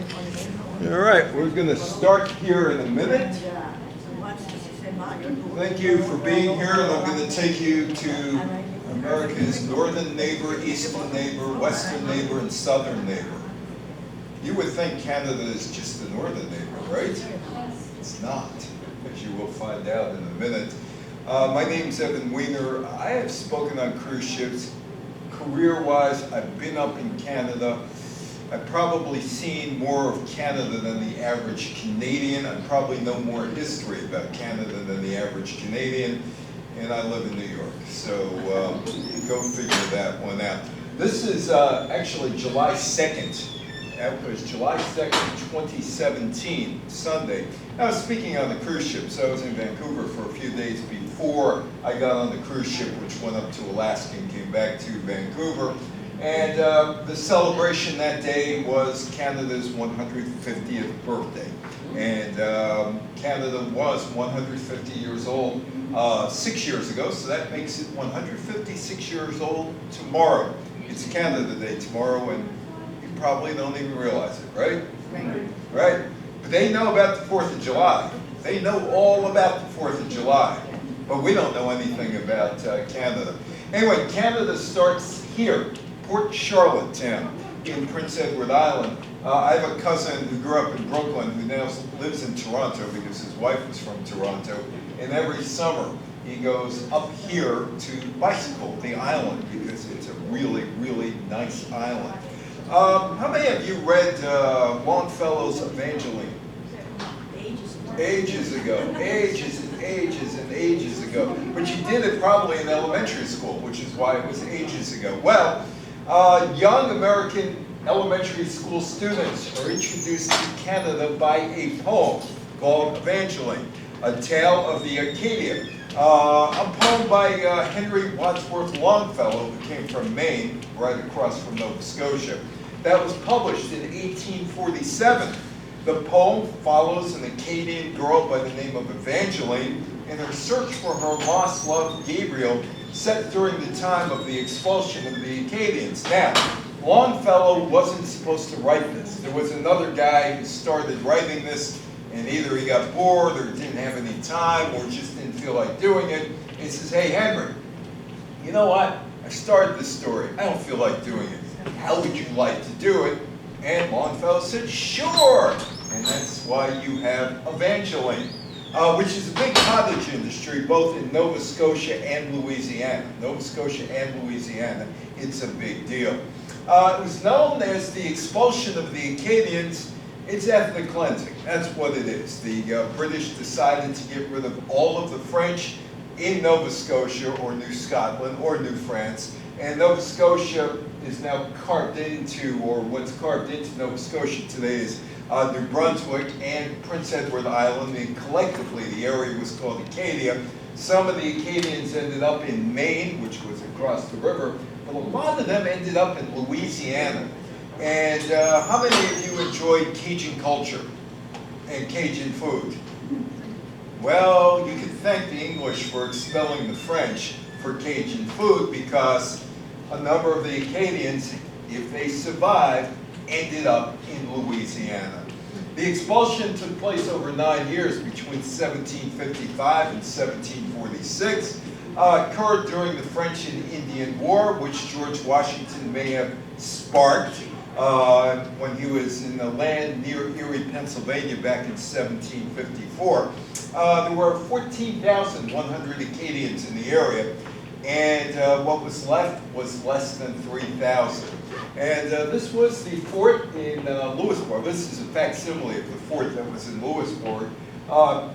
All right, we're going to start here in a minute. Thank you for being here, and I'm going to take you to America's northern neighbor, eastern neighbor, western neighbor, and southern neighbor. You would think Canada is just the northern neighbor, right? It's not, as you will find out in a minute. My name's Evan Weiner. I have spoken on cruise ships. Career-wise, I've been up in Canada. I've probably seen more of Canada than the average Canadian. I probably know more history about Canada than the average Canadian, and I live in New York. So go figure that one out. This is actually July 2nd. That was July 2nd, 2017, Sunday. I was speaking on the cruise ship, so I was in Vancouver for a few days before I got on the cruise ship, which went up to Alaska and came back to Vancouver. And the celebration that day was Canada's 150th birthday. And Canada was 150 years old 6 years ago, so that makes it 156 years old tomorrow. It's Canada Day tomorrow, and you probably don't even realize it, right? Right? But they know about the 4th of July. They know all about the 4th of July. But we don't know anything about Canada. Anyway, Canada starts here. Port Charlotte town in Prince Edward Island. I have a cousin who grew up in Brooklyn who now lives in Toronto because his wife was from Toronto. And every summer he goes up here to bicycle the island because it's a really, really nice island. How many of you read Longfellow's Evangeline? Ages ago, ages and ages and ages ago. But you did it probably in elementary school, which is why it was ages ago. Well, young American elementary school students are introduced to Canada by a poem called Evangeline, A Tale of the Acadia. A poem by Henry Wadsworth Longfellow, who came from Maine, right across from Nova Scotia. That was published in 1847. The poem follows an Acadian girl by the name of Evangeline in her search for her lost love, Gabriel, set during the time of the expulsion of the Acadians. Now, Longfellow wasn't supposed to write this. There was another guy who started writing this, and either he got bored or didn't have any time or just didn't feel like doing it. He says, hey, Henry, you know what? I started this story. I don't feel like doing it. How would you like to do it? And Longfellow said, sure. And that's why you have Evangeline. Which is a big cottage industry, both in Nova Scotia and Louisiana. Nova Scotia and Louisiana, it's a big deal. It was known as the expulsion of the Acadians. It's ethnic cleansing, that's what it is. The British decided to get rid of all of the French in Nova Scotia, or New Scotland, or New France. And Nova Scotia is now carved into, or what's carved into Nova Scotia today is New Brunswick and Prince Edward Island, and collectively the area was called Acadia. Some of the Acadians ended up in Maine, which was across the river, but a lot of them ended up in Louisiana. And how many of you enjoyed Cajun culture and Cajun food? Well, you can thank the English for expelling the French for Cajun food, because a number of the Acadians, if they survived, ended up in Louisiana. The expulsion took place over 9 years between 1755 and 1746. Occurred during the French and Indian War, which George Washington may have sparked when he was in the land near Erie, Pennsylvania back in 1754. There were 14,100 Acadians in the area, and what was left was less than 3,000. And this was the fort in Louisbourg. This is a facsimile of the fort that was in Louisbourg.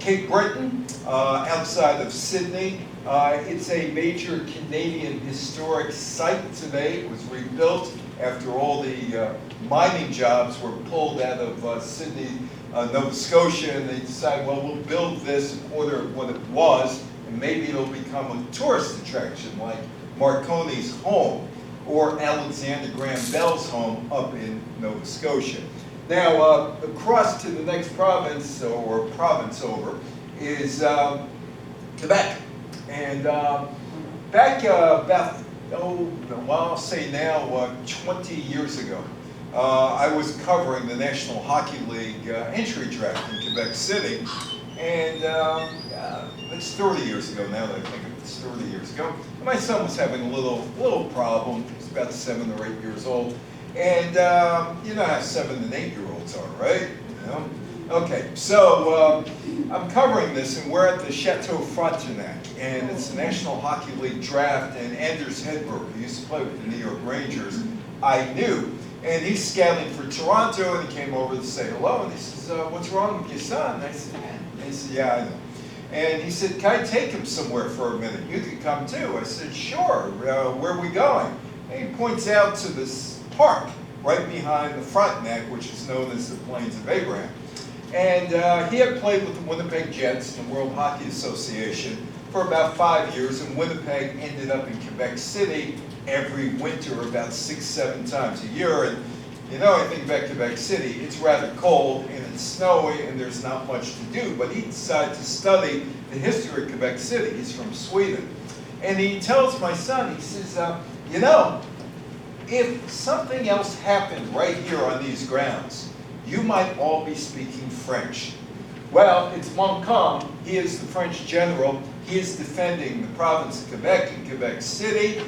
Cape Breton, outside of Sydney. It's a major Canadian historic site today. It was rebuilt after all the mining jobs were pulled out of Sydney, Nova Scotia, and they decided, well, we'll build this in order of what it was, and maybe it'll become a tourist attraction like Marconi's home or Alexander Graham Bell's home up in Nova Scotia. Now, across to the next province, or province over, is Quebec. And back about, well, I'll say now, 20 years ago, I was covering the National Hockey League entry draft in Quebec City, and it's 30 years ago now that I think of it, it's 30 years ago. And my son was having a little problem. He was about 7 or 8 years old, and you know how 7 and 8-year-olds are, right? You know? Okay, so I'm covering this, and we're at the Chateau Frontenac, and it's the National Hockey League draft, and Anders Hedberg, who used to play with the New York Rangers, I knew. And he's scouting for Toronto, and he came over to say hello, and he says, what's wrong with your son? And I said, yeah, I know. And he said, can I take him somewhere for a minute? You could come too. I said, sure, where are we going? And he points out to this park right behind the Frontenac, which is known as the Plains of Abraham. And he had played with the Winnipeg Jets in the World Hockey Association for about 5 years, and Winnipeg ended up in Quebec City every winter about 6-7 times a year. And you know, I think about Quebec City, it's rather cold and it's snowy and there's not much to do, but he decided to study the history of Quebec City. He's from Sweden. And he tells my son, he says, you know, if something else happened right here on these grounds, you might all be speaking French. Well, it's Montcalm. He is the French general. He is defending the province of Quebec and Quebec City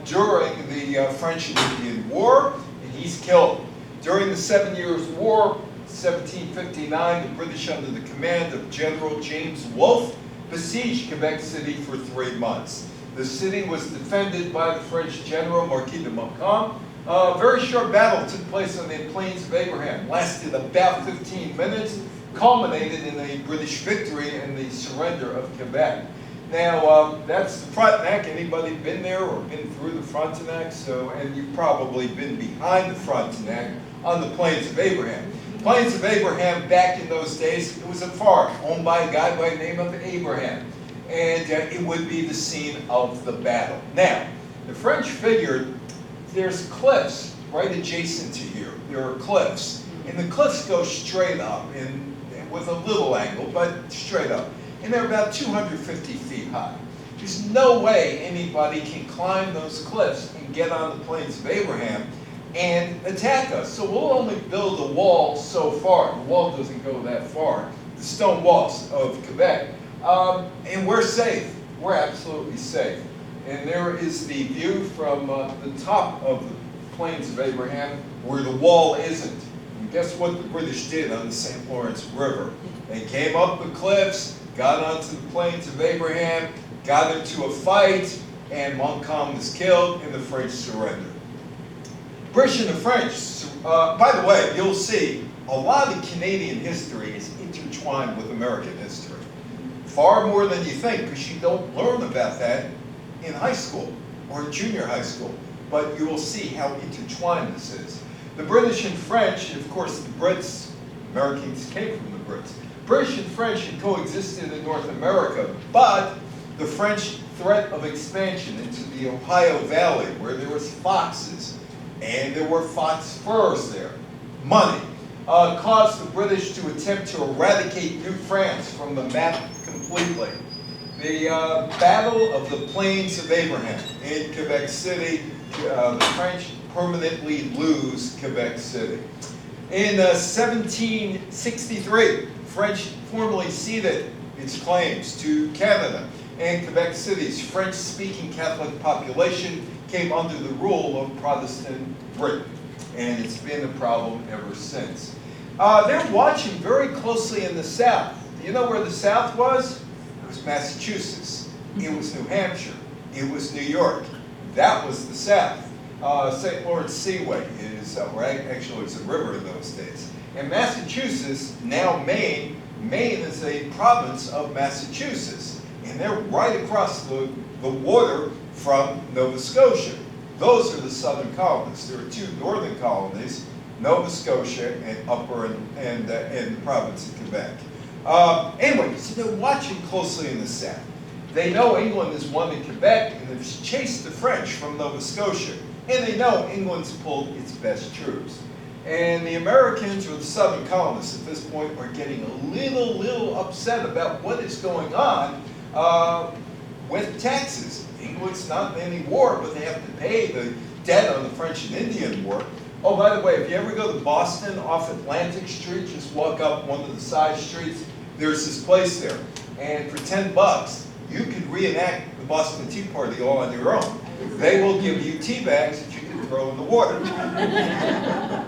during the French and Indian War, and he's killed. During the 7 Years' War, 1759, the British, under the command of General James Wolfe, besieged Quebec City for 3 months. The city was defended by the French general, Marquis de Montcalm. A very short battle took place on the Plains of Abraham, lasted about 15 minutes, culminated in a British victory and the surrender of Quebec. Now, that's the Frontenac. Anybody been there or been through the Frontenac? So, and you've probably been behind the Frontenac on the Plains of Abraham. Plains of Abraham, back in those days, it was a farm owned by a guy by the name of Abraham. And it would be the scene of the battle. Now, the French figured there's cliffs right adjacent to here. There are cliffs. And the cliffs go straight up, and with a little angle, but straight up. And they're about 250 feet high. There's no way anybody can climb those cliffs and get on the Plains of Abraham and attack us. So we'll only build a wall so far. The wall doesn't go that far. The stone walls of Quebec. And we're safe. We're absolutely safe. And there is the view from the top of the Plains of Abraham where the wall isn't. And guess what the British did on the St. Lawrence River? They came up the cliffs, got onto the Plains of Abraham, got into a fight, and Montcalm was killed, and the French surrendered. British and the French, by the way, you'll see a lot of Canadian history is intertwined with American history. Far more than you think, because you don't learn about that in high school or in junior high school. But you will see how intertwined this is. The British and French, and of course the Brits, Americans came from the Brits. British and French had coexisted in North America, but the French threat of expansion into the Ohio Valley, where there was foxes, and there were fox furs there, money, caused the British to attempt to eradicate New France from the map completely. The Battle of the Plains of Abraham in Quebec City, the French permanently lose Quebec City. In 1763, French formally ceded its claims to Canada, and Quebec City's French-speaking Catholic population came under the rule of Protestant Britain, and it's been a problem ever since. They're watching very closely in the South. Do you know where the South was? It was Massachusetts. It was New Hampshire. It was New York. That was the South. St. Lawrence Seaway is, actually it's a river in those days. And Massachusetts, now Maine, Maine is a province of Massachusetts. And they're right across the water from Nova Scotia. Those are the southern colonies. There are 2 northern colonies, Nova Scotia and Upper and the province of Quebec. Anyway, so they're watching closely in the South. They know England has won in Quebec and they've chased the French from Nova Scotia. And they know England's pulled its best troops. And the Americans, or the southern colonists at this point, are getting a little upset about what is going on with taxes. England's not in any war, but they have to pay the debt on the French and Indian War. Oh, by the way, if you ever go to Boston off Atlantic Street, just walk up one of the side streets, there's this place there. And for $10, you could reenact the Boston Tea Party all on your own. They will give you tea bags that you can throw in the water.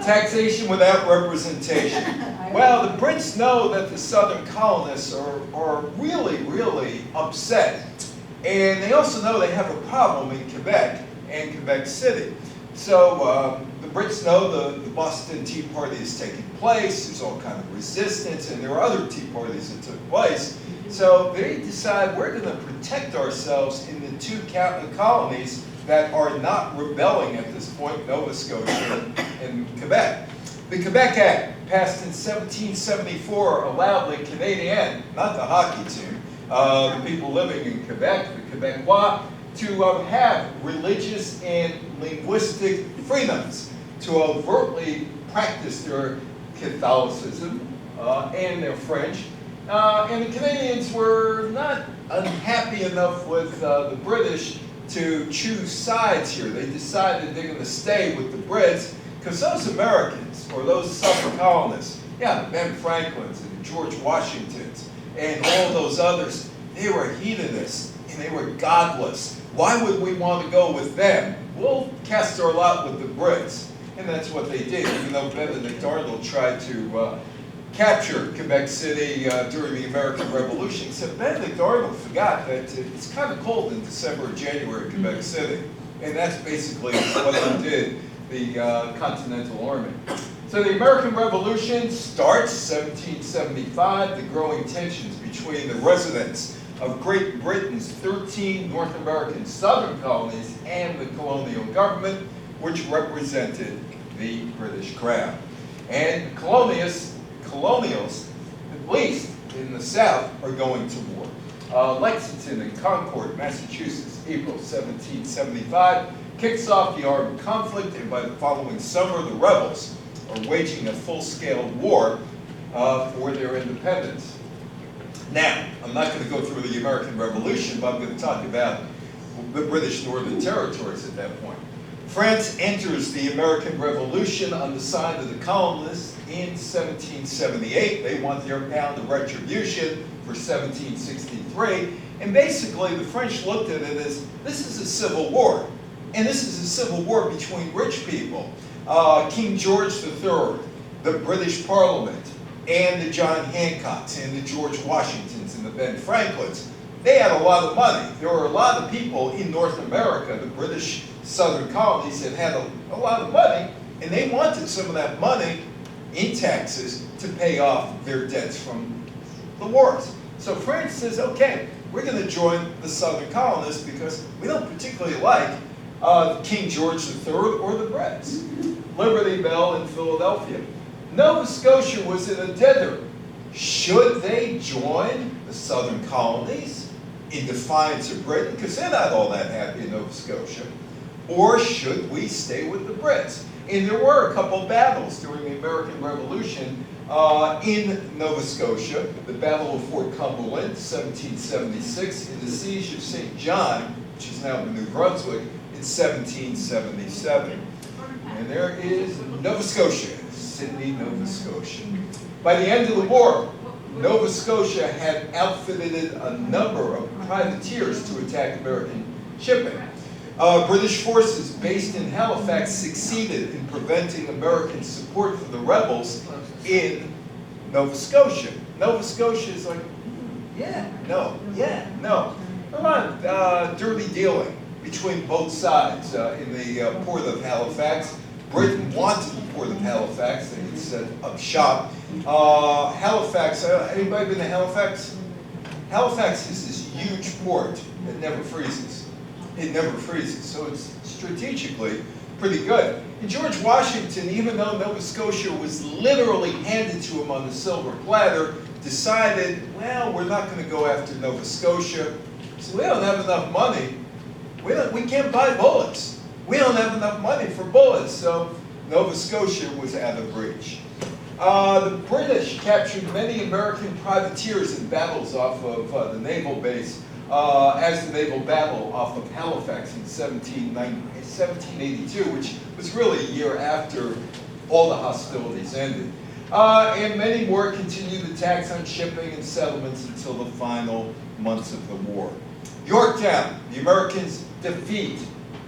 Taxation without representation. Well, the Brits know that the southern colonists are really, really upset. And they also know they have a problem in Quebec and Quebec City. So the Brits know the Boston Tea Party is taking place, there's all kind of resistance, and there are other tea parties that took place. So they decide we're going to protect ourselves in the two colonies that are not rebelling at this point, Nova Scotia and Quebec. The Quebec Act, passed in 1774, allowed the Canadiens, not the hockey team, the people living in Quebec, the Quebecois, to have religious and linguistic freedoms, to overtly practice their Catholicism and their French. And the Canadians were not unhappy enough with the British to choose sides here. They decided they're going to stay with the Brits because those Americans, or those southern colonists, yeah, the Ben Franklins and the George Washingtons and all those others, they were heathenists and they were godless. Why would we want to go with them? We'll cast our lot with the Brits. And that's what they did, even though Benedict Arnold tried to capture Quebec City during the American Revolution. Except Benedict Arnold forgot that it's kind of cold in December and January in Quebec City. And that's basically what they did, the Continental Army. So the American Revolution starts 1775, the growing tensions between the residents of Great Britain's 13 North American southern colonies and the colonial government, which represented the British Crown. And colonials, at least in the South, are going to war. Lexington and Concord, Massachusetts, April 1775, kicks off the armed conflict, and by the following summer, the rebels are waging a full-scale war for their independence. Now, I'm not going to go through the American Revolution, but I'm going to talk about the British Northern Territories at that point. France enters the American Revolution on the side of the colonists in 1778. They want their pound of retribution for 1763. And basically, the French looked at it as, this is a civil war. And this is a civil war between rich people. King George III, the British Parliament, and the John Hancocks, and the George Washingtons, and the Ben Franklins. They had a lot of money. There were a lot of people in North America, the British southern colonies, that had a lot of money, and they wanted some of that money in taxes to pay off their debts from the wars. So France says, okay, we're going to join the southern colonists because we don't particularly like King George III or the Brits. Liberty Bell in Philadelphia. Nova Scotia was in a dither. Should they join the southern colonies in defiance of Britain? Because they're not all that happy in Nova Scotia. Or should we stay with the Brits? And there were a couple battles during the American Revolution in Nova Scotia. The Battle of Fort Cumberland, 1776, and the Siege of St. John, which is now New Brunswick, in 1777. And there is Nova Scotia, Sydney, Nova Scotia. By the end of the war, Nova Scotia had outfitted a number of privateers to attack American shipping. British forces based in Halifax succeeded in preventing American support for the rebels in Nova Scotia. Nova Scotia is like, yeah, no. Come on, dirty dealing between both sides in the port of Halifax. Britain wanted the port of Halifax. They had set up shop. Halifax, anybody been to Halifax? Halifax is this huge port that never freezes. It never freezes, so it's strategically pretty good. And George Washington, even though Nova Scotia was literally handed to him on the silver platter, decided, well, we're not going to go after Nova Scotia. So we don't have enough money. We can't buy bullets. We don't have enough money for bullets, so Nova Scotia was out of reach. The British captured many American privateers in battles off of the naval base as the naval battle off of Halifax in 1782, which was really a year after all the hostilities ended. And many more continued attacks on shipping and settlements until the final months of the war. Yorktown, the Americans defeat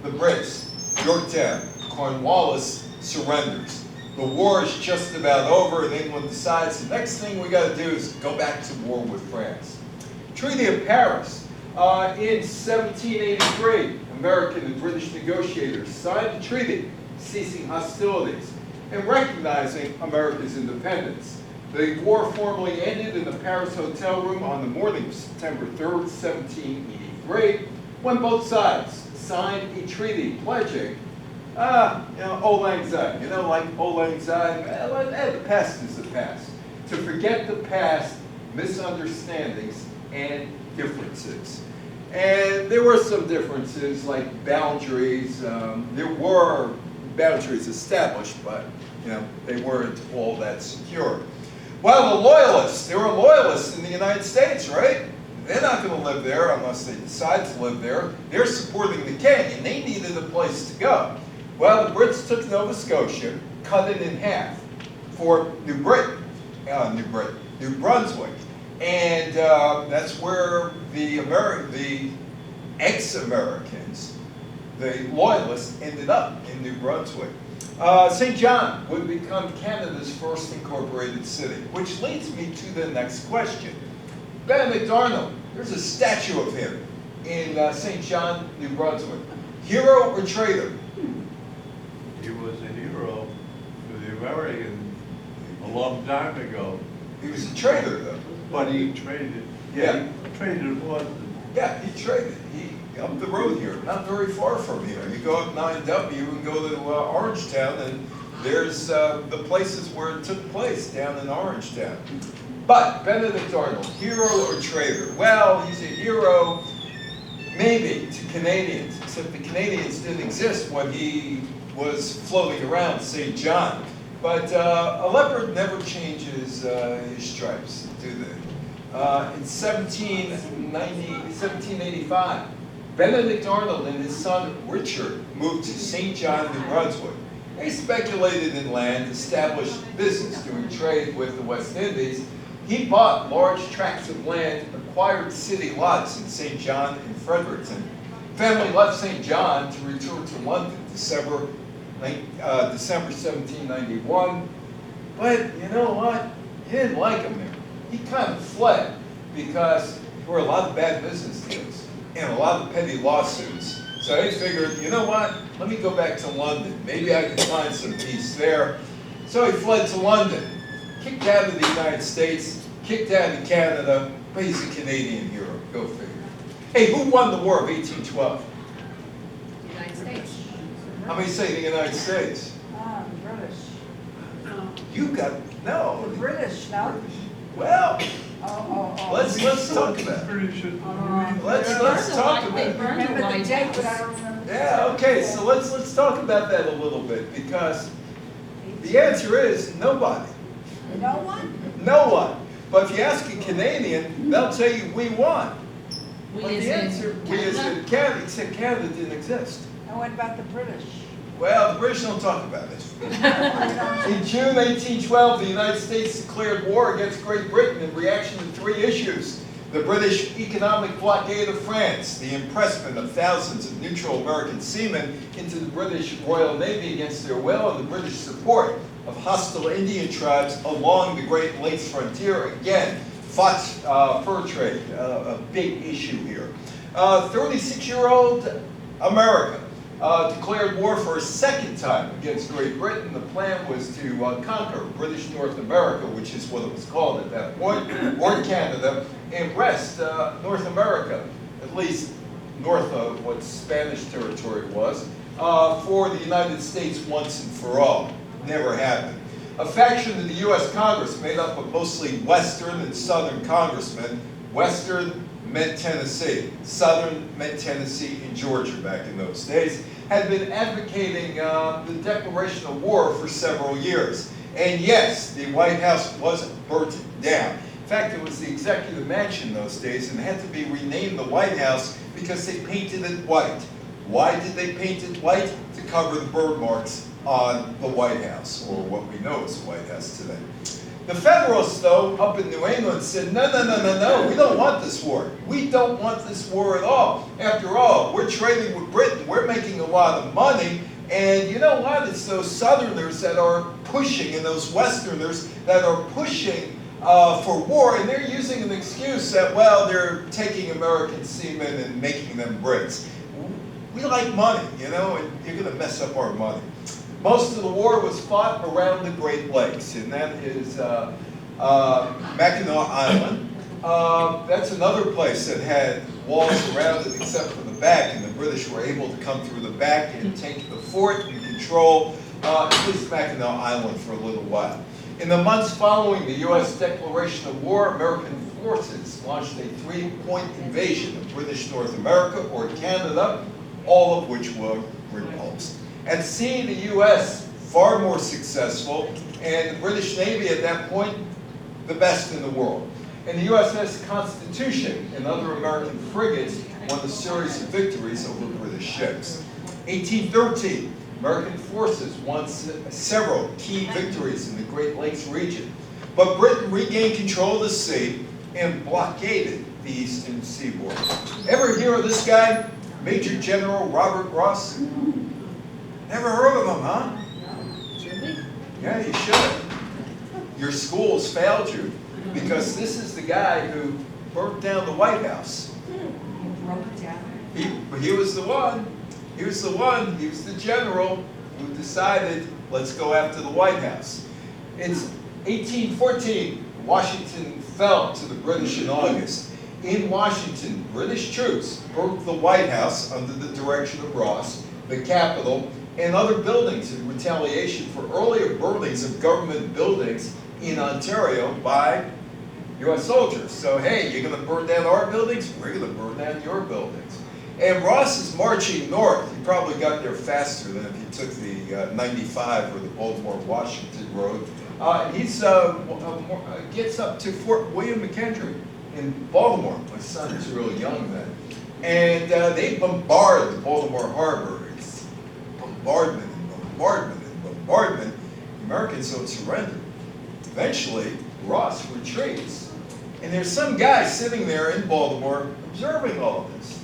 the Brits. Yorktown, Cornwallis surrenders. The war is just about over, and England decides the next thing we got to do is go back to war with France. Treaty of Paris. In 1783, American and British negotiators signed a treaty ceasing hostilities and recognizing America's independence. The war formally ended in the Paris hotel room on the morning of September 3rd, 1783, when both sides signed a treaty pledging, auld lang syne, like auld lang syne, the past is the past. To forget the past, misunderstandings, and differences. And there were some differences, like boundaries. There were boundaries established, but they weren't all that secure. Well, the loyalists, there were loyalists in the United States, right? They're not going to live there unless they decide to live there. They're supporting the king, and they needed a place to go. Well, the Brits took Nova Scotia, cut it in half for New Brunswick. And that's where the ex-Americans, the loyalists, ended up in New Brunswick. St. John would become Canada's first incorporated city, which leads me to the next question. Benedict Arnold, there's a statue of him in St. John, New Brunswick. Hero or traitor? He was a hero to the Americans a long time ago. He was a traitor, though. But he traded. Yeah. He traded in Boston. Yeah, he traded. He up the road here, not very far from here. You go up 9W and go to Orangetown, and there's the places where it took place down in Orangetown. But Benedict Arnold, hero or traitor? Well, he's a hero maybe to Canadians, except the Canadians didn't exist when he was floating around St. John. But a leopard never changes his stripes, do they? In 1785, Benedict Arnold and his son Richard moved to St. John, New Brunswick. They speculated in land, established business doing trade with the West Indies. He bought large tracts of land, acquired city lots in St. John and Fredericton. Family left St. John to return to London December 1791. But you know what? He didn't like him there. He kind of fled because there were a lot of bad business deals and a lot of petty lawsuits. So he figured, you know what? Let me go back to London. Maybe I can find some peace there. So he fled to London, kicked out of the United States, kicked out of Canada, but he's a Canadian hero. Go figure. Hey, who won the War of 1812? The United States. How many say the United States? The British. You got, no. The British, no? Well, Oh. let's talk about it. British and Let's talk about They it. burned the Remember the White date, but I House. don't remember. Yeah, okay, so let's talk about that a little bit, because the answer is nobody. No one? No one. But if you ask a Canadian, they'll tell you we won. We But as the in answer, we as Canada? in Canada, except Canada didn't exist. And what about the British? Well, the British don't talk about it. I In June 1812, the United States declared war against Great Britain in reaction to three issues: the British economic blockade of France, the impressment of thousands of neutral American seamen into the British Royal Navy against their will, and the British support of hostile Indian tribes along the Great Lakes frontier. Again, fur trade, a big issue here. 36-year-old America declared war for a second time against Great Britain. The plan was to conquer British North America, which is what it was called at that point, or Canada, and wrest North America, at least north of what Spanish territory was, for the United States once and for all. Never happened. A faction of the U.S. Congress made up of mostly Western and Southern congressmen. Western meant Tennessee. Southern meant Tennessee and Georgia back in those days, had been advocating the declaration of war for several years. And yes, the White House was burnt down. In fact, it was the executive mansion in those days and had to be renamed the White House because they painted it white. Why did they paint it white? To cover the bird marks on the White House, or what we know as the White House today. The Federalists, though, up in New England said, no, no, no, no, no, we don't want this war. We don't want this war at all. After all, we're trading with Britain. We're making a lot of money. And you know what? It's those Southerners that are pushing, and those Westerners that are pushing for war, and they're using an excuse that, well, they're taking American seamen and making them Brits. We like money, you know, and you're going to mess up our money. Most of the war was fought around the Great Lakes, and that is Mackinac Island. That's another place that had walls around it except for the back, and the British were able to come through the back and take the fort and control at least Mackinac Island for a little while. In the months following the U.S. declaration of war, American forces launched a three-point invasion of British North America or Canada, all of which were repulsed. At sea, the U.S. far more successful, and the British Navy at that point, the best in the world. And the USS Constitution and other American frigates won a series of victories over British ships. 1813, American forces won several key victories in the Great Lakes region. But Britain regained control of the sea and blockaded the eastern seaboard. Ever hear of this guy, Major General Robert Ross? Never heard of him, huh? Should we? Yeah, you should. Your schools failed you because this is the guy who burnt down the White House. Broke it down. He was the one. He was the one. He was the general who decided, let's go after the White House. It's 1814. Washington fell to the British in August. In Washington, British troops broke the White House under the direction of Ross, the Capitol, and other buildings in retaliation for earlier burnings of government buildings in Ontario by U.S. soldiers. So, hey, you're going to burn down our buildings? We're going to burn down your buildings. And Ross is marching north. He probably got there faster than if he took the 95 or the Baltimore-Washington road. He gets up to Fort William McKendree in Baltimore. My son was really young then. And they bombard the Baltimore harbor. It's bombardment and bombardment and bombardment. The Americans don't surrender. Eventually, Ross retreats. And there's some guy sitting there in Baltimore observing all of this.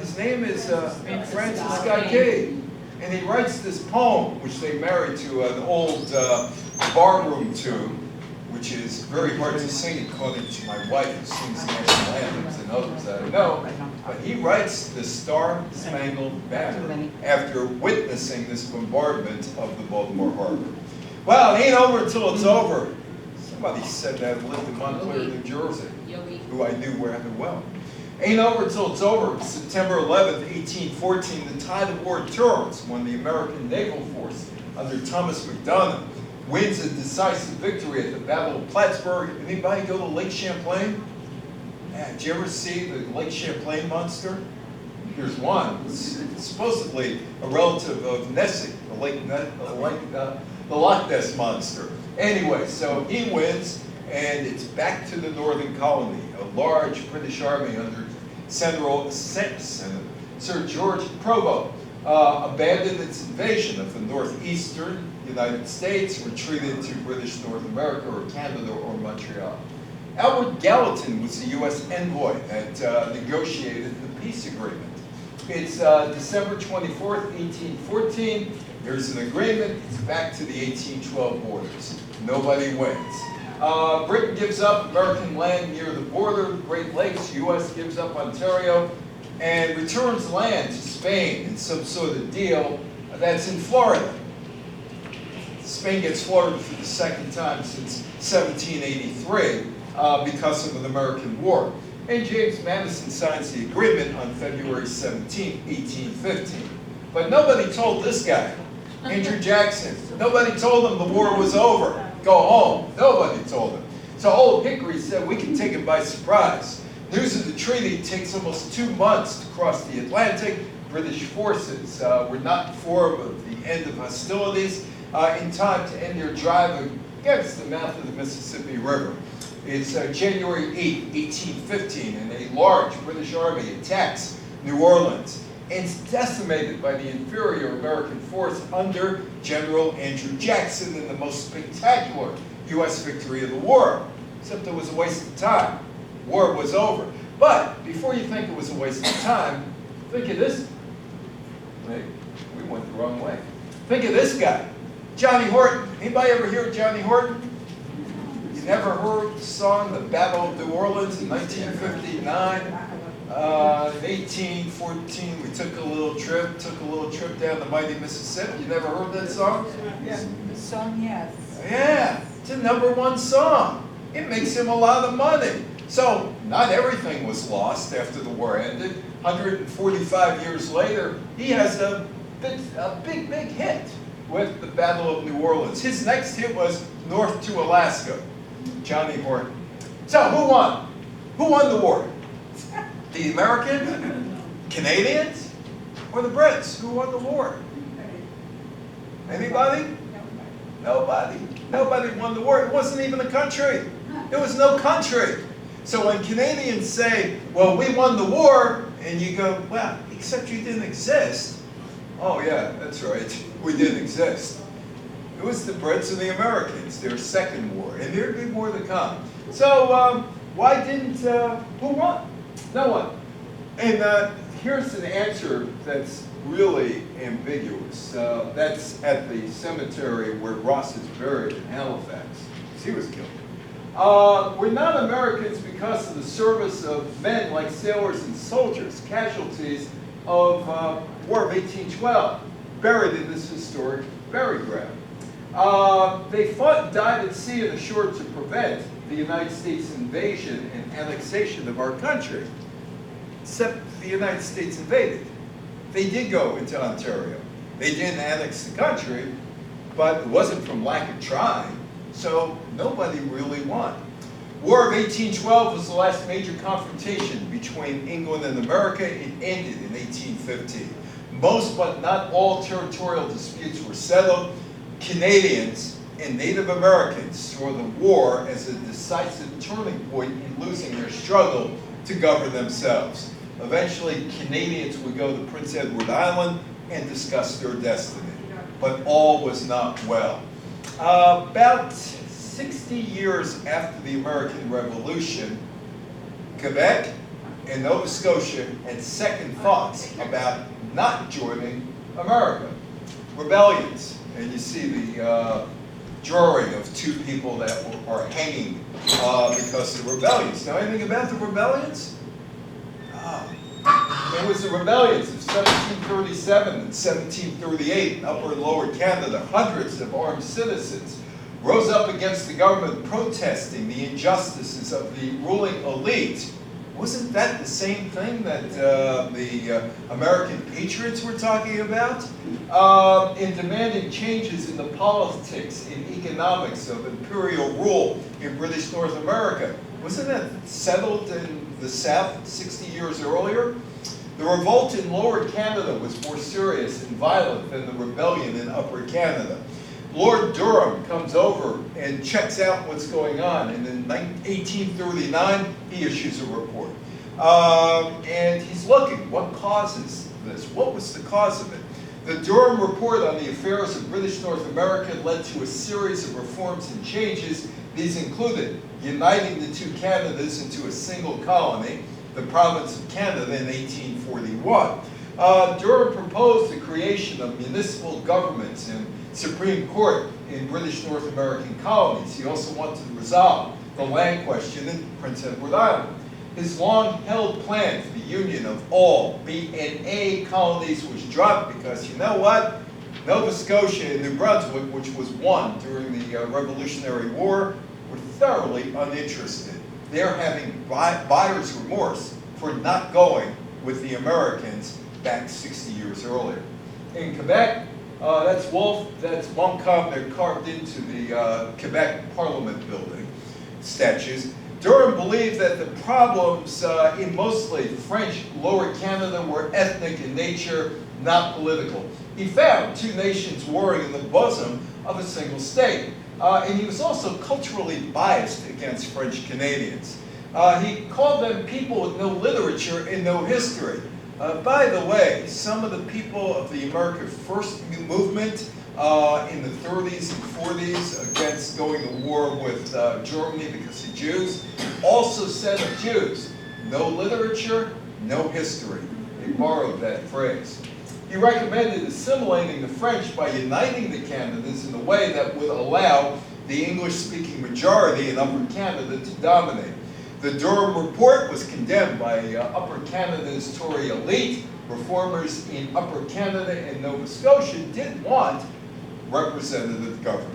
His name is Francis Scott Key. And he writes this poem, which they married to an old barroom tune, which is very hard to sing according to my wife, who sings the national anthems and others I know. But he writes the Star-Spangled Banner after witnessing this bombardment of the Baltimore harbor. Well, it ain't over until it's over. Somebody said that lived in Montclair, New Jersey, Yogi. who I knew rather well. Ain't over until it's over. September 11th, 1814, the tide of war turns when the American naval force under Thomas MacDonald wins a decisive victory at the Battle of Plattsburgh. Anybody go to Lake Champlain? Yeah, did you ever see the Lake Champlain monster? Here's one. It's supposedly a relative of Nessie, the Loch Ness monster. Anyway, so he wins, and it's back to the northern colony. A large British army under Sir George Prevost abandoned its invasion of the northeastern United States, retreated to British North America or Canada or Montreal. Albert Gallatin was the U.S. envoy that negotiated the peace agreement. It's December 24th, 1814. There's an agreement. It's back to the 1812 borders. Nobody wins. Britain gives up American land near the border, Great Lakes. U.S. gives up Ontario and returns land to Spain in some sort of deal that's in Florida. Spain gets Florida for the second time since 1783 because of an American war. And James Madison signs the agreement on February 17, 1815. But nobody told this guy, Andrew Jackson. Nobody told him the war was over. Go home. Nobody told him. So Old Hickory said, we can take it by surprise. News of the treaty takes almost 2 months to cross the Atlantic. British forces were not informed of the end of hostilities in time to end their drive against the mouth of the Mississippi River. It's January 8, 1815, and a large British army attacks New Orleans and is decimated by the inferior American force under General Andrew Jackson in the most spectacular U.S. victory of the war. Except it was a waste of time. War was over. But before you think it was a waste of time, think of this. Wait, we went the wrong way. Think of this guy, Johnny Horton. Anybody ever hear of Johnny Horton? You never heard the song The Battle of New Orleans in 1959? In 1814, we took a little trip down the mighty Mississippi. You never heard that song? The song, yes. Yeah, it's a #1 song. It makes him a lot of money. So not everything was lost after the war ended. 145 years later, he has a big hit with the Battle of New Orleans. His next hit was North to Alaska, Johnny Horton. So who won? Who won the war? The Americans, Canadians, or the Brits? Who won the war? Anybody? Nobody. Nobody won the war. It wasn't even a country. There was no country. So when Canadians say, well, we won the war, and you go, well, except you didn't exist. Oh yeah, that's right. We didn't exist. It was the Brits and the Americans, their second war, and there'd be more to come. So why didn't, who won? No one. And here's an answer that's really ambiguous. That's at the cemetery where Ross is buried in Halifax. He was killed. We're not Americans because of the service of men like sailors and soldiers, casualties of War of 1812, buried in this historic burial ground. They fought and died at sea and ashore to prevent the United States invasion and annexation of our country. Except the United States invaded. They did go into Ontario. They didn't annex the country, but it wasn't from lack of trying, so nobody really won. War of 1812 was the last major confrontation between England and America. It ended in 1815. Most, but not all, territorial disputes were settled. Canadians and Native Americans saw the war as a decisive turning point in losing their struggle to govern themselves. Eventually, Canadians would go to Prince Edward Island and discuss their destiny. But all was not well. About 60 years after the American Revolution, Quebec and Nova Scotia had second thoughts about not joining America. Rebellions, and you see the drawing of two people that are hanging because of rebellions. Know anything about the rebellions? It was the rebellions of 1737 and 1738 in Upper and Lower Canada. Hundreds of armed citizens rose up against the government protesting the injustices of the ruling elite. Wasn't that the same thing that the American patriots were talking about? In demanding changes in the politics and economics of imperial rule in British North America. Wasn't that settled in the South 60 years earlier? The revolt in Lower Canada was more serious and violent than the rebellion in Upper Canada. Lord Durham comes over and checks out what's going on, and in 1839, he issues a report. And he's looking, what causes this? What was the cause of it? The Durham Report on the Affairs of British North America led to a series of reforms and changes. These included uniting the two Canadas into a single colony, the province of Canada, in 1841. Durham proposed the creation of municipal governments and Supreme Court in British North American colonies. He also wanted to resolve the land question in Prince Edward Island. His long-held plan for the union of all B and A colonies was dropped because, you know what? Nova Scotia and New Brunswick, which was won during the Revolutionary War, were thoroughly uninterested. They're having buyer's remorse for not going with the Americans back 60 years earlier. In Quebec, that's Wolfe, that's Montcalm, they're carved into the Quebec Parliament building statues. Durham believed that the problems in mostly French Lower Canada were ethnic in nature, not political. He found two nations warring in the bosom of a single state. And he was also culturally biased against French Canadians. He called them people with no literature and no history. By the way, some of the people of the American First Movement in the 30s and 40s against going to war with Germany because of Jews also said of Jews, no literature, no history. They borrowed that phrase. He recommended assimilating the French by uniting the Canadas in a way that would allow the English-speaking majority in Upper Canada to dominate. The Durham Report was condemned by Upper Canada's Tory elite. Reformers in Upper Canada and Nova Scotia didn't want representative government.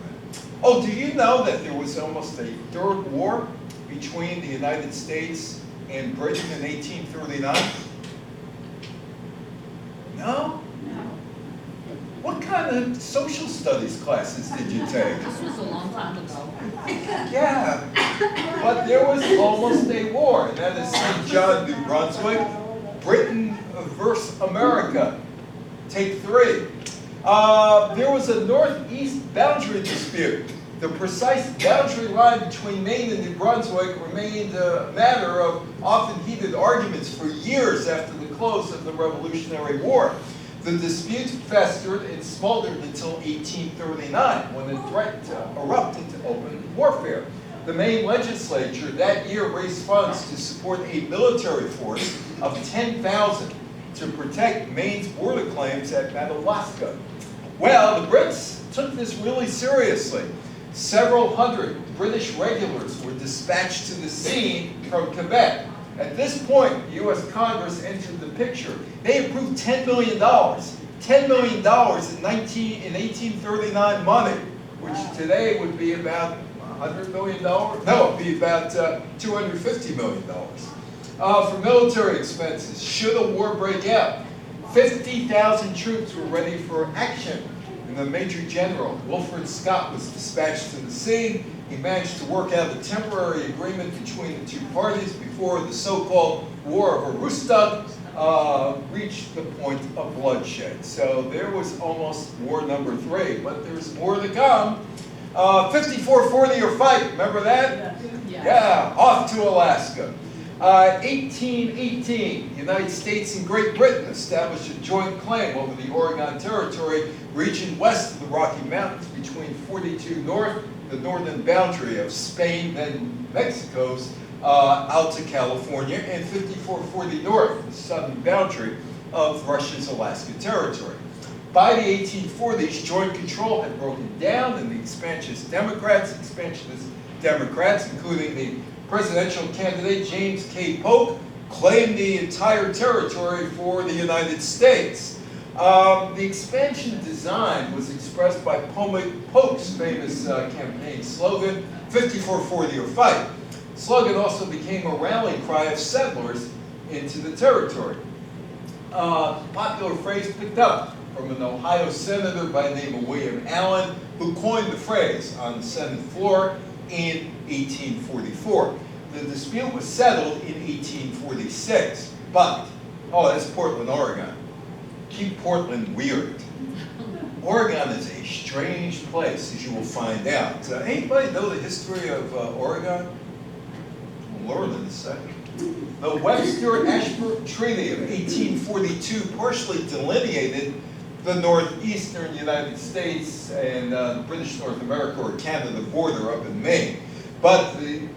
Oh, do you know that there was almost a third war between the United States and Britain in 1839? No? What kind of social studies classes did you take? This was a long time ago. Yeah, but there was almost a war, and that is St. John, New Brunswick, Britain versus America. Take 3. There was a northeast boundary dispute. The precise boundary line between Maine and New Brunswick remained a matter of often heated arguments for years after the close of the Revolutionary War. The dispute festered and smoldered until 1839, when the threat erupted to open warfare. The Maine legislature that year raised funds to support a military force of 10,000 to protect Maine's border claims at Madawaska. Well, the Brits took this really seriously. Several hundred British regulars were dispatched to the scene from Quebec. At this point, the U.S. Congress entered the picture. They approved $10 million. $10 million in 1839 money, which today would be about $100 million? No, it would be about $250 million. For military expenses, should a war break out, 50,000 troops were ready for action. And the Major General, Wilfred Scott, was dispatched to the scene. He managed to work out a temporary agreement between the two parties before the so-called War of Aroostook reached the point of bloodshed. So there was almost war number 3, but there's more to come. 5440 or fight, remember that? Yeah, off to Alaska. 1818, the United States and Great Britain established a joint claim over the Oregon Territory, region west of the Rocky Mountains between 42 North, the northern boundary of Spain, then Mexico's, out to California, and 5440 North, the southern boundary of Russia's Alaska Territory. By the 1840s, joint control had broken down, and the expansionist Democrats, including the presidential candidate James K. Polk, claimed the entire territory for the United States. The expansion design was expressed by Polk's famous campaign slogan, 5440 or fight. The slogan also became a rallying cry of settlers into the territory. Popular phrase picked up from an Ohio senator by the name of William Allen, who coined the phrase on the Senate floor in 1844. The dispute was settled in 1846, but, that's Portland, Oregon. Keep Portland weird. Oregon is a strange place, as you will find out. Anybody know the history of Oregon? We'll learn in a second. The Webster-Ashburn Treaty of 1842 partially delineated the northeastern United States and British North America or Canada border up in Maine. But the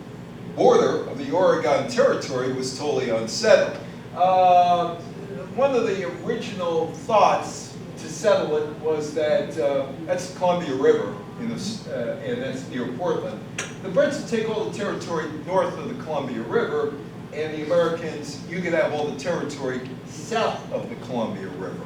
border of the Oregon Territory was totally unsettled. One of the original thoughts to settle it was that that's the Columbia River, and that's near Portland. The Brits would take all the territory north of the Columbia River, and the Americans, you could have all the territory south of the Columbia River.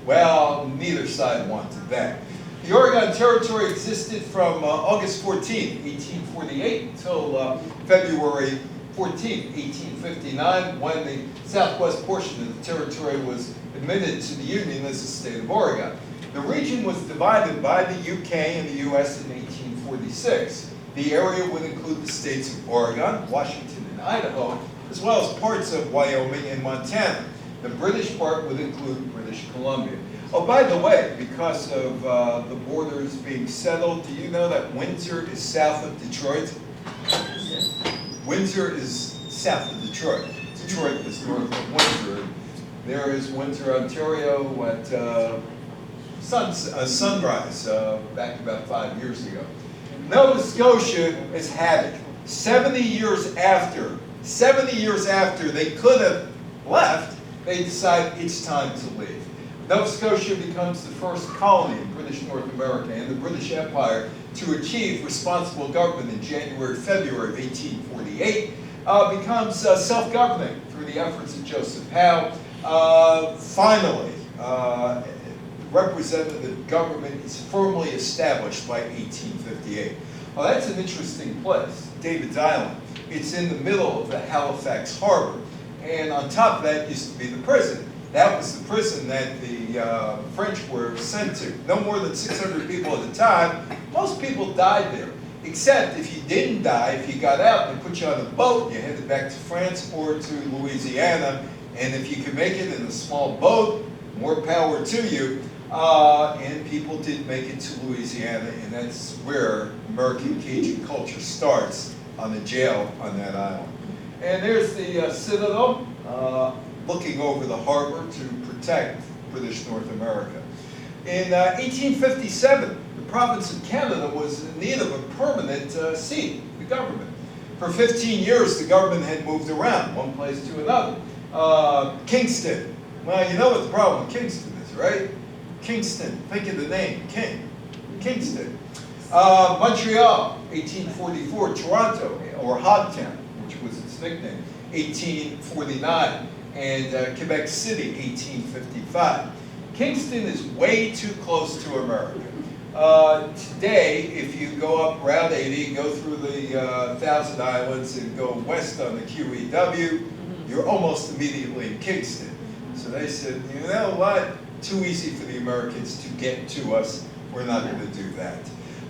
Well, neither side wanted that. The Oregon Territory existed from August 14, 1848 until February 14, 1859, when the southwest portion of the territory was admitted to the Union as the state of Oregon. The region was divided by the UK and the US in 1846. The area would include the states of Oregon, Washington, and Idaho, as well as parts of Wyoming and Montana. The British part would include British Columbia. Oh, by the way, because of the borders being settled, do you know that Windsor is south of Detroit? Windsor is south of Detroit. Detroit is north of Windsor. There is Windsor, Ontario at sunrise back about 5 years ago. Nova Scotia has had it. 70 years after they could have left, they decide it's time to leave. Nova Scotia becomes the first colony in British North America and the British Empire to achieve responsible government in January, February of 1848, becomes self-governing through the efforts of Joseph Howe. Finally, representative government is firmly established by 1858. Well, that's an interesting place, David's Island. It's in the middle of the Halifax Harbor, and on top of that used to be the prison. That was the prison that the French were sent to. No more than 600 people at a time. Most people died there, except if you didn't die, if you got out, they put you on a boat, you headed back to France or to Louisiana, and if you could make it in a small boat, more power to you. And people did make it to Louisiana, and that's where American Cajun culture starts, on the jail on that island. And there's the Citadel, looking over the harbor to protect British North America. In 1857, the province of Canada was in need of a permanent seat, the government. For 15 years, the government had moved around, one place to another. Kingston. Well, you know what the problem with Kingston is, right? Kingston. Think of the name, King. Kingston. Montreal, 1844. Toronto, or Hogtown, which was its nickname, 1849. And Quebec City, 1855. Kingston is way too close to America. Today, if you go up Route 80, go through the Thousand Islands and go west on the QEW, you're almost immediately in Kingston. So they said, you know what? Too easy for the Americans to get to us. We're not going to do that.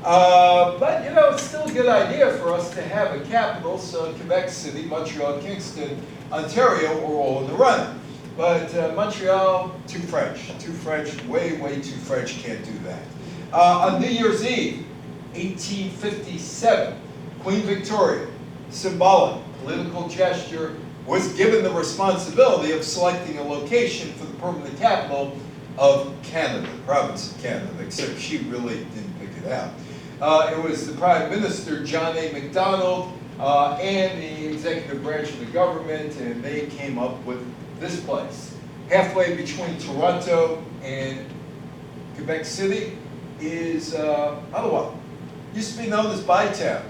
But, you know, it's still a good idea for us to have a capital, so Quebec City, Montreal, Kingston, Ontario were all in the running. But Montreal, too French, way too French, can't do that. On New Year's Eve, 1857, Queen Victoria, symbolic, political gesture, was given the responsibility of selecting a location for the permanent capital of Canada, the province of Canada, except she really didn't pick it out. It was the Prime Minister, John A. Macdonald, and the executive branch of the government, and they came up with this place. Halfway between Toronto and Quebec City is Ottawa. Used to be known as Bytown,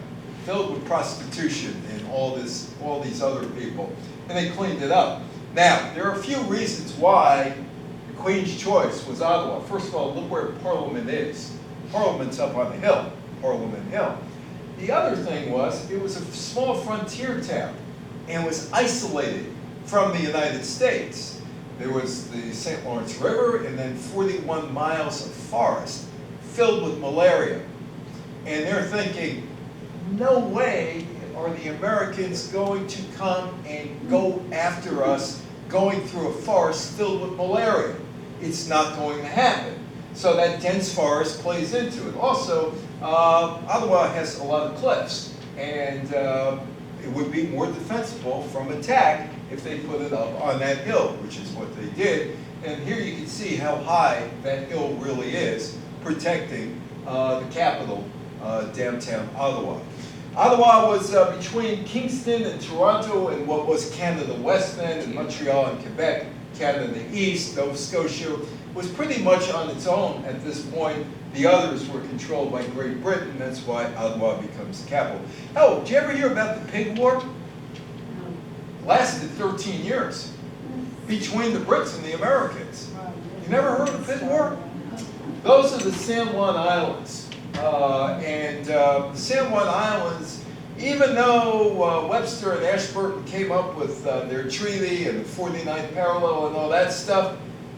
filled with prostitution and all these other people, and they cleaned it up. Now, there are a few reasons why the Queen's choice was Ottawa. First of all, look where Parliament is. Parliament's up on the hill, Parliament Hill. The other thing was, it was a small frontier town and was isolated from the United States. There was the St. Lawrence River and then 41 miles of forest filled with malaria. And they're thinking, no way are the Americans going to come and go after us going through a forest filled with malaria. It's not going to happen. So that dense forest plays into it. Also, Ottawa has a lot of cliffs, and it would be more defensible from attack if they put it up on that hill, which is what they did. And here you can see how high that hill really is, protecting the capital, downtown Ottawa. Ottawa was between Kingston and Toronto and what was Canada West then, and Montreal and Quebec, Canada East. Nova Scotia was pretty much on its own at this point. The others were controlled by Great Britain. That's why Ottawa becomes the capital. Oh, did you ever hear about the Pig War? Lasted 13 years between the Brits and the Americans. You never heard of the Pig War? Those are the San Juan Islands. The San Juan Islands, even though Webster and Ashburton came up with their treaty and the 49th parallel and all that stuff,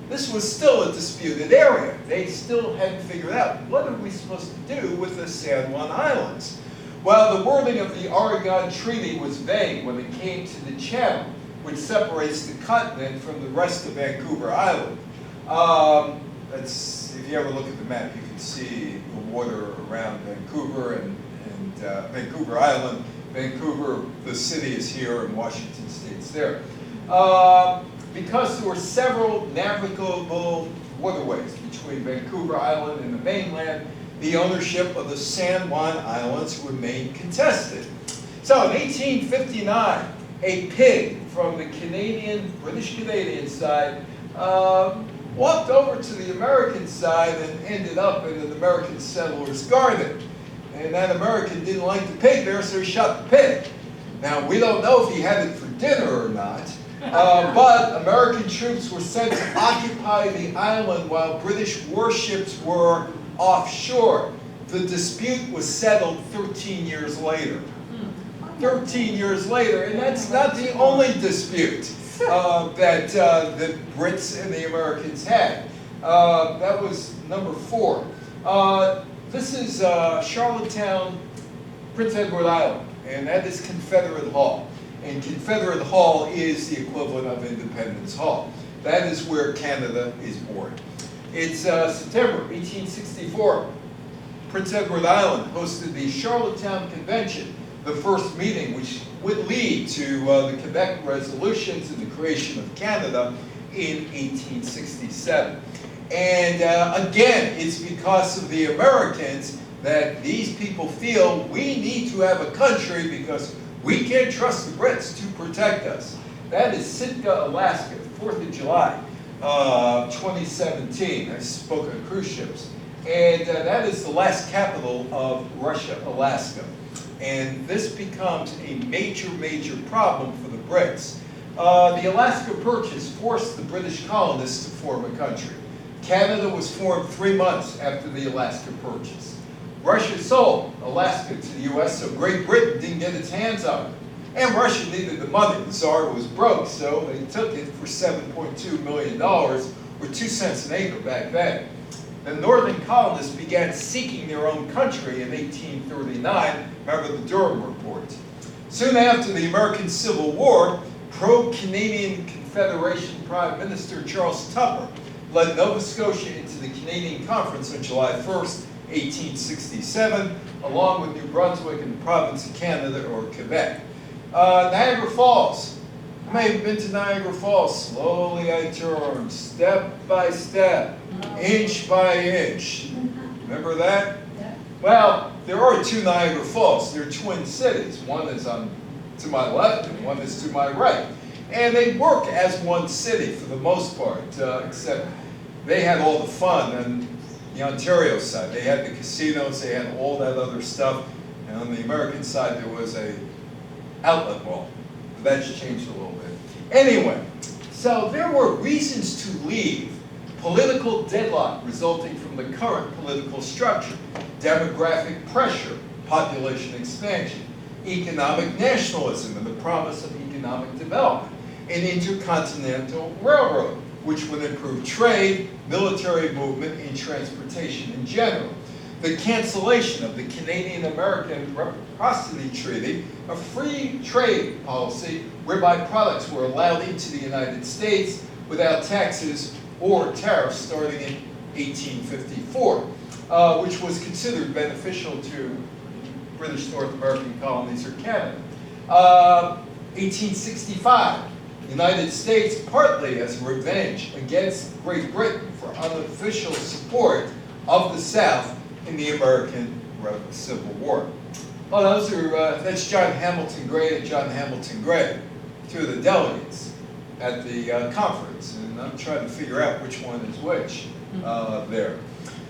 this was still a disputed area. They still hadn't figured out, what are we supposed to do with the San Juan Islands? Well, the wording of the Oregon Treaty was vague when it came to the channel, which separates the continent from the rest of Vancouver Island. that's, if you ever look at the map, you can see the water around Vancouver and Vancouver Island. Vancouver, the city is here, and Washington State's there. Because there were several navigable waterways between Vancouver Island and the mainland, the ownership of the San Juan Islands remained contested. So in 1859, a pig from the British Canadian side, walked over to the American side and ended up in an American settler's garden. And that American didn't like the pig there, so he shot the pig. Now, we don't know if he had it for dinner or not, but American troops were sent to occupy the island while British warships were offshore. The dispute was settled 13 years later. 13 years later, and that's not the only dispute that the Brits and the Americans had. That was number 4. This is Charlottetown, Prince Edward Island, and that is Confederate Hall. And Confederate Hall is the equivalent of Independence Hall. That is where Canada is born. It's September 1864. Prince Edward Island hosted the Charlottetown Convention, the first meeting which would lead to the Quebec resolutions and the creation of Canada in 1867. And again, it's because of the Americans that these people feel we need to have a country because we can't trust the Brits to protect us. That is Sitka, Alaska, 4th of July, 2017. I spoke on cruise ships. And that is the last capital of Russia, Alaska. And this becomes a major, major problem for the Brits. The Alaska Purchase forced the British colonists to form a country. Canada was formed 3 months after the Alaska Purchase. Russia sold Alaska to the US, so Great Britain didn't get its hands on it. And Russia needed the money. The Tsar was broke, so they took it for $7.2 million, or 2 cents an acre back then. The northern colonists began seeking their own country in 1839. Remember the Durham Report. Soon after the American Civil War, pro-Canadian Confederation Prime Minister Charles Tupper led Nova Scotia into the Canadian Conference on July 1st, 1867, along with New Brunswick and the province of Canada, or Quebec. Niagara Falls. I may have been to Niagara Falls. Slowly I turned, step by step, inch by inch. Remember that? Yeah. Well, there are 2 Niagara Falls. They're twin cities. One is to my left and one is to my right. And they work as one city for the most part, except they had all the fun on the Ontario side. They had the casinos, they had all that other stuff. And on the American side, there was a outlet mall. But that's changed a little bit. Anyway, so there were reasons to leave. Political deadlock resulting from the current political structure, demographic pressure, population expansion, economic nationalism and the promise of economic development, an intercontinental railroad, which would improve trade, military movement, and transportation in general. The cancellation of the Canadian-American Reciprocity Treaty, a free trade policy whereby products were allowed into the United States without taxes or tariffs starting in 1854, which was considered beneficial to British North American colonies or Canada. 1865, United States, partly as revenge against Great Britain for unofficial support of the South in the American Civil War. Well, that's John Hamilton Gray and John Hamilton Gray, 2 of the delegates at the conference, and I'm trying to figure out which one is which there.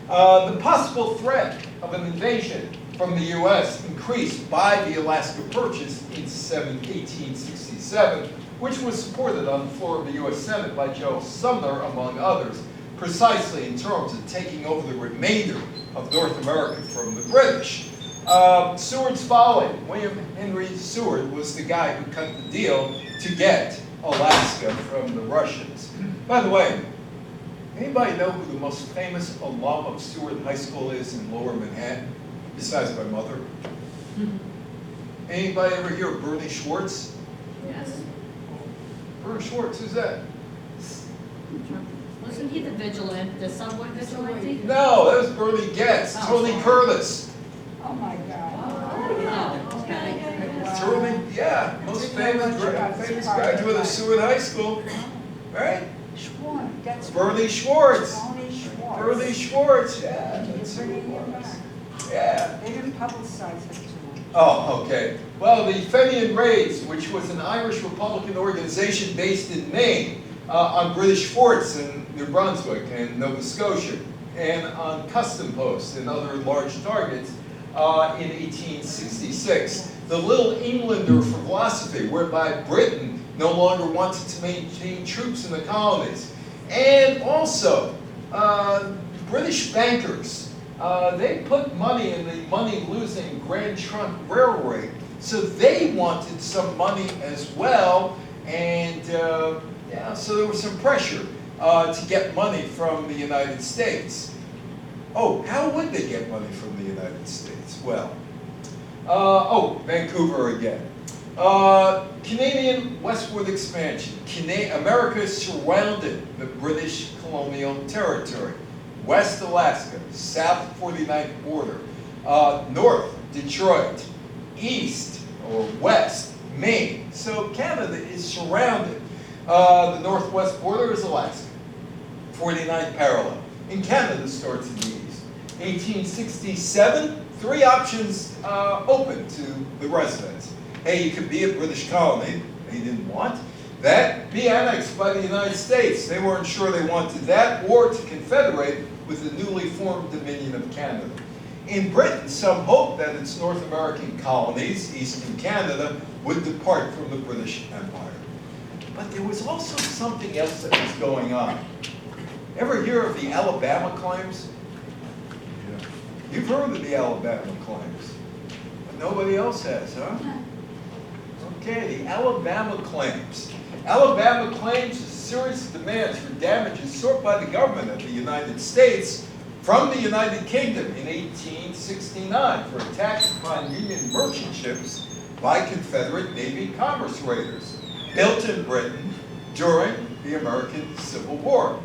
The possible threat of an invasion from the US increased by the Alaska Purchase in 1867, which was supported on the floor of the US Senate by Joe Sumner, among others, precisely in terms of taking over the remainder of North America from the British. Seward's Folly. William Henry Seward was the guy who cut the deal to get Alaska from the Russians. By the way, anybody know who the most famous alum of Seward High School is in Lower Manhattan, besides my mother? Anybody ever hear of Bernie Schwartz? Yes. Bernie Schwartz, who's that? Wasn't he the vigilante, the subway vigilante? No, that was Bernie Getz, Oh, Tony sorry. Curtis. Oh, my God. Oh, okay. Tony, yeah, most famous graduate of Seward High School, right? Schwartz, that's. Bernie Schwartz. Tony Schwartz. Bernie Schwartz, yeah, that's You're who it bringing him was. back. Yeah. They didn't publicize it too much. Oh, okay. Well, the Fenian Raids, which was an Irish Republican organization based in Maine, on British forts in New Brunswick and Nova Scotia, and on custom posts and other large targets in 1866. The Little Englander philosophy, whereby Britain no longer wanted to maintain troops in the colonies. And also, British bankers, they put money in the money-losing Grand Trunk Railway, so they wanted some money as well, and yeah, so there was some pressure to get money from the United States. Oh, how would they get money from the United States? Well, Vancouver again. Canadian westward expansion. America surrounded the British colonial territory. West Alaska, south 49th border. North, Detroit. East, or west, Maine. So Canada is surrounded. The northwest border is Alaska. 49th parallel. And Canada starts in the east. 1867, 3 options open to the residents. Hey, you could be a British colony, they didn't want. That, be annexed by the United States. They weren't sure they wanted that, or to confederate with the newly formed Dominion of Canada. In Britain, some hoped that its North American colonies, eastern Canada, would depart from the British Empire. But there was also something else that was going on. Ever hear of the Alabama claims? Yeah. You've heard of the Alabama claims, but nobody else has, huh? Okay, the Alabama claims. Alabama claims a series of demands for damages sought by the government of the United States from the United Kingdom in 1869 for attacks upon Union merchant ships by Confederate Navy commerce raiders built in Britain during the American Civil War.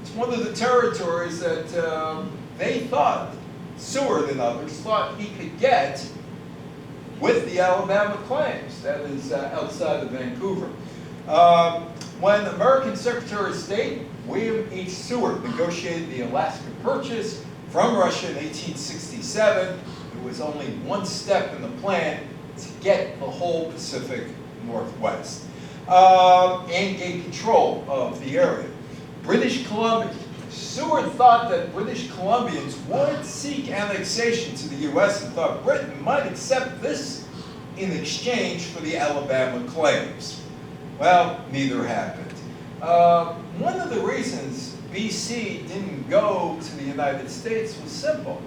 It's one of the territories that they thought, Seward and others, thought he could get with the Alabama claims, that is outside of Vancouver. When American Secretary of State William H. Seward negotiated the Alaska Purchase from Russia in 1867, there was only one step in the plan to get the whole Pacific Northwest and gain control of the area. British Columbia. Seward thought that British Columbians would seek annexation to the U.S. and thought Britain might accept this in exchange for the Alabama claims. Well, neither happened. One of the reasons BC didn't go to the United States was simple.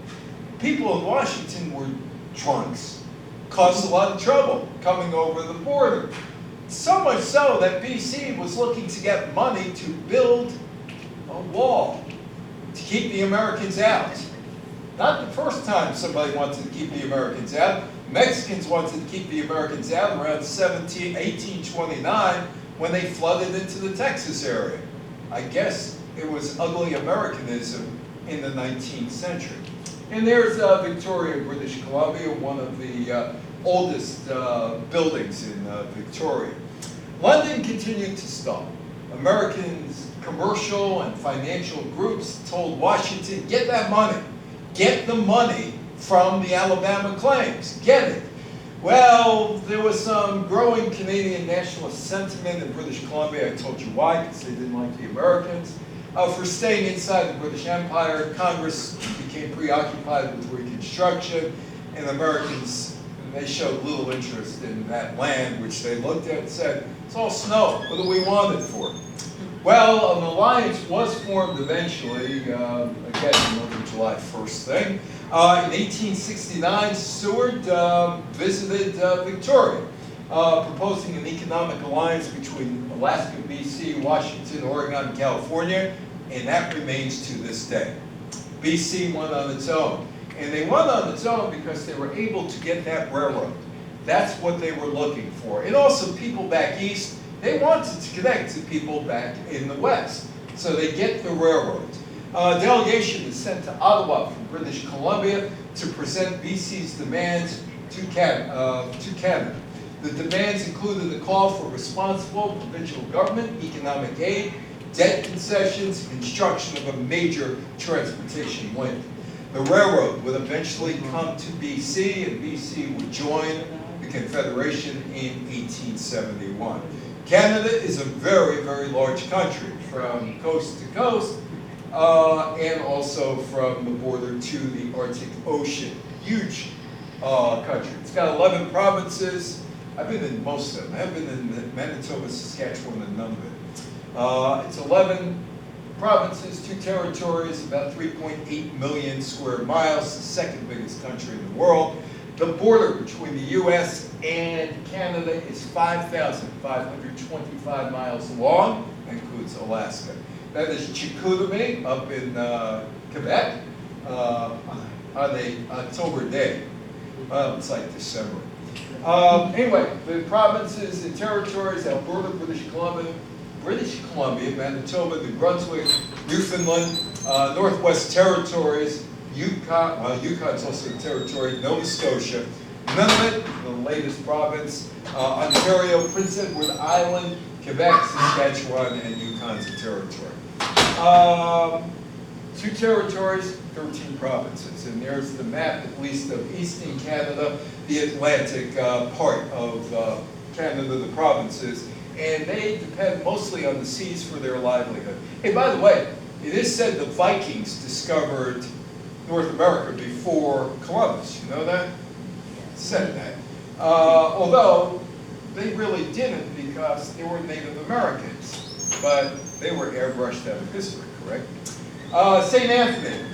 People in Washington were drunks, caused a lot of trouble coming over the border. So much so that BC was looking to get money to build a wall to keep the Americans out. Not the first time somebody wanted to keep the Americans out. Mexicans wanted to keep the Americans out around 1829 when they flooded into the Texas area. I guess it was ugly Americanism in the 19th century. And there's Victoria, British Columbia, one of the oldest buildings in Victoria. London continued to stall. Americans, commercial and financial groups told Washington, get that money. Get the money from the Alabama claims. Get it. Well, there was some growing Canadian nationalist sentiment in British Columbia. I told you why, because they didn't like the Americans. For staying inside the British Empire, Congress became preoccupied with Reconstruction, and Americans, they showed little interest in that land, which they looked at and said, it's all snow, what do we want it for? Well, an alliance was formed eventually, again, another July 1st thing. In 1869, Seward visited Victoria, proposing an economic alliance between Alaska, BC, Washington, Oregon, California, and that remains to this day. BC went on its own. And they went on its own because they were able to get that railroad. That's what they were looking for. And also people back east, they wanted to connect to people back in the West. So they get the railroad. A delegation is sent to Ottawa from British Columbia to present BC's demands to Canada. The demands included a call for responsible provincial government, economic aid, debt concessions, construction of a major transportation link. The railroad would eventually come to BC, and BC would join the Confederation in 1871. Canada is a very, very large country, from coast to coast, and also from the border to the Arctic Ocean. Huge country. It's got 11 provinces. I've been in most of them. I haven't been in Manitoba, Saskatchewan, and Nunavut. It's 11 provinces, 2 territories, about 3.8 million square miles, the second biggest country in the world. The border between the US and Canada is 5,525 miles long, and includes Alaska. That is Chicoutimi up in Quebec on a October day. Well, it's like December. Anyway, the provinces and territories: Alberta, British Columbia, Manitoba, New Brunswick, Newfoundland, Northwest Territories, Yukon, Yukon's also a territory, Nova Scotia, Nunavut, the latest province, Ontario, Prince Edward Island, Quebec, Saskatchewan, and Yukon's a territory. 2 territories, 13 provinces, and there's the map, at least, of Eastern Canada, the Atlantic part of Canada, the provinces, and they depend mostly on the seas for their livelihood. Hey, by the way, it is said the Vikings discovered North America before Columbus. You know that? It's said that. Although they really didn't, because they were Native Americans, but they were airbrushed out of history, correct? St. Anthony,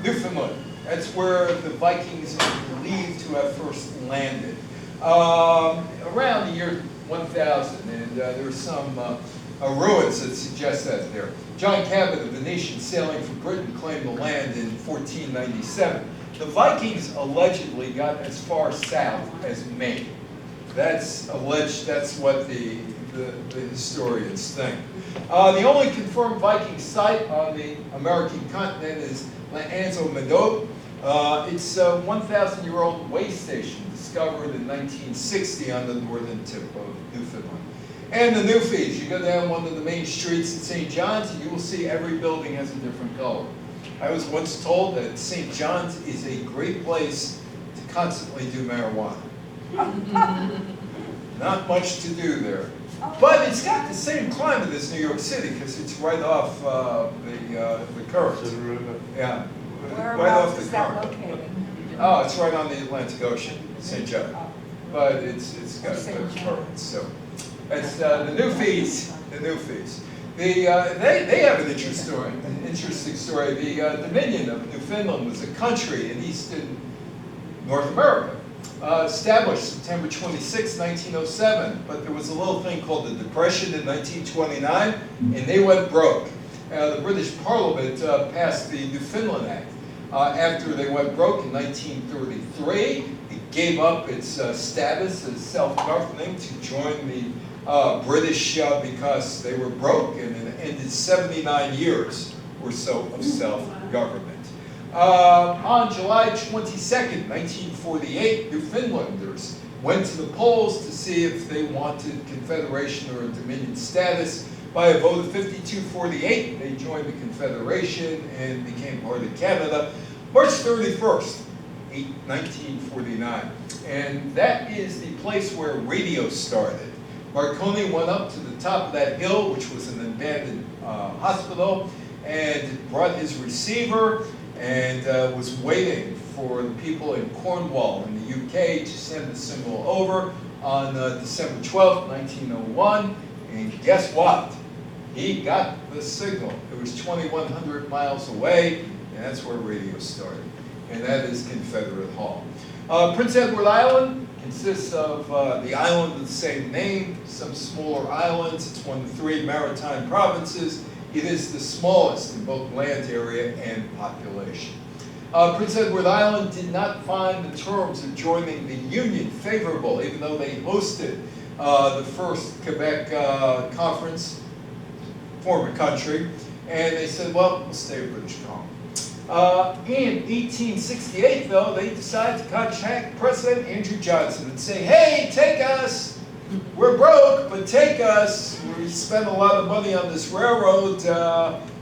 Newfoundland. That's where the Vikings are believed to have first landed. Around the year 1000, and there are some ruins that suggest that there. John Cabot, a Venetian sailing from Britain, claimed the land in 1497. The Vikings allegedly got as far south as Maine. That's alleged, that's what the historians think. The only confirmed Viking site on the American continent is L'Anse-aux-Meadows. It's a 1,000-year-old way station discovered in 1960 on the northern tip of Newfoundland. And the Newfies, you go down one of the main streets in St. John's, and you will see every building has a different color. I was once told that St. John's is a great place to constantly do marijuana. Not much to do there. But it's got the same climate as New York City, because it's right off the current. To the river. Yeah. Right off Whereabouts the is that current. located? Oh, it's right on the Atlantic Ocean, St. John. Oh. But it's got St. good John. currents, so. It's the Newfies, the Newfies. They have an interesting story. The Dominion of Newfoundland was a country in eastern North America, established September 26, 1907, but there was a little thing called the Depression in 1929, and they went broke. The British Parliament passed the Newfoundland Act. After they went broke in 1933, it gave up its status as self-governing to join the British because they were broke, and it ended 79 years or so of self-government. On July 22nd, 1948, Newfoundlanders went to the polls to see if they wanted Confederation or Dominion status. By a vote of 52-48, they joined the Confederation and became part of Canada. March 31st, 1949. And that is the place where radio started. Marconi went up to the top of that hill, which was an abandoned hospital, and brought his receiver and was waiting for the people in Cornwall in the UK to send the signal over on December 12th, 1901. And guess what? He got the signal. It was 2,100 miles away, and that's where radio started. And that is Confederate Hall. Prince Edward Island consists of the island of the same name, some smaller islands. It's one of the 3 maritime provinces. It is the smallest in both land area and population. Prince Edward Island did not find the terms of joining the Union favorable, even though they hosted the first Quebec conference, former country, And they said, well, we'll stay a British colony. In 1868, though, they decided to contact President Andrew Johnson and say, hey, take us. We're broke, but take us. We spent a lot of money on this railroad,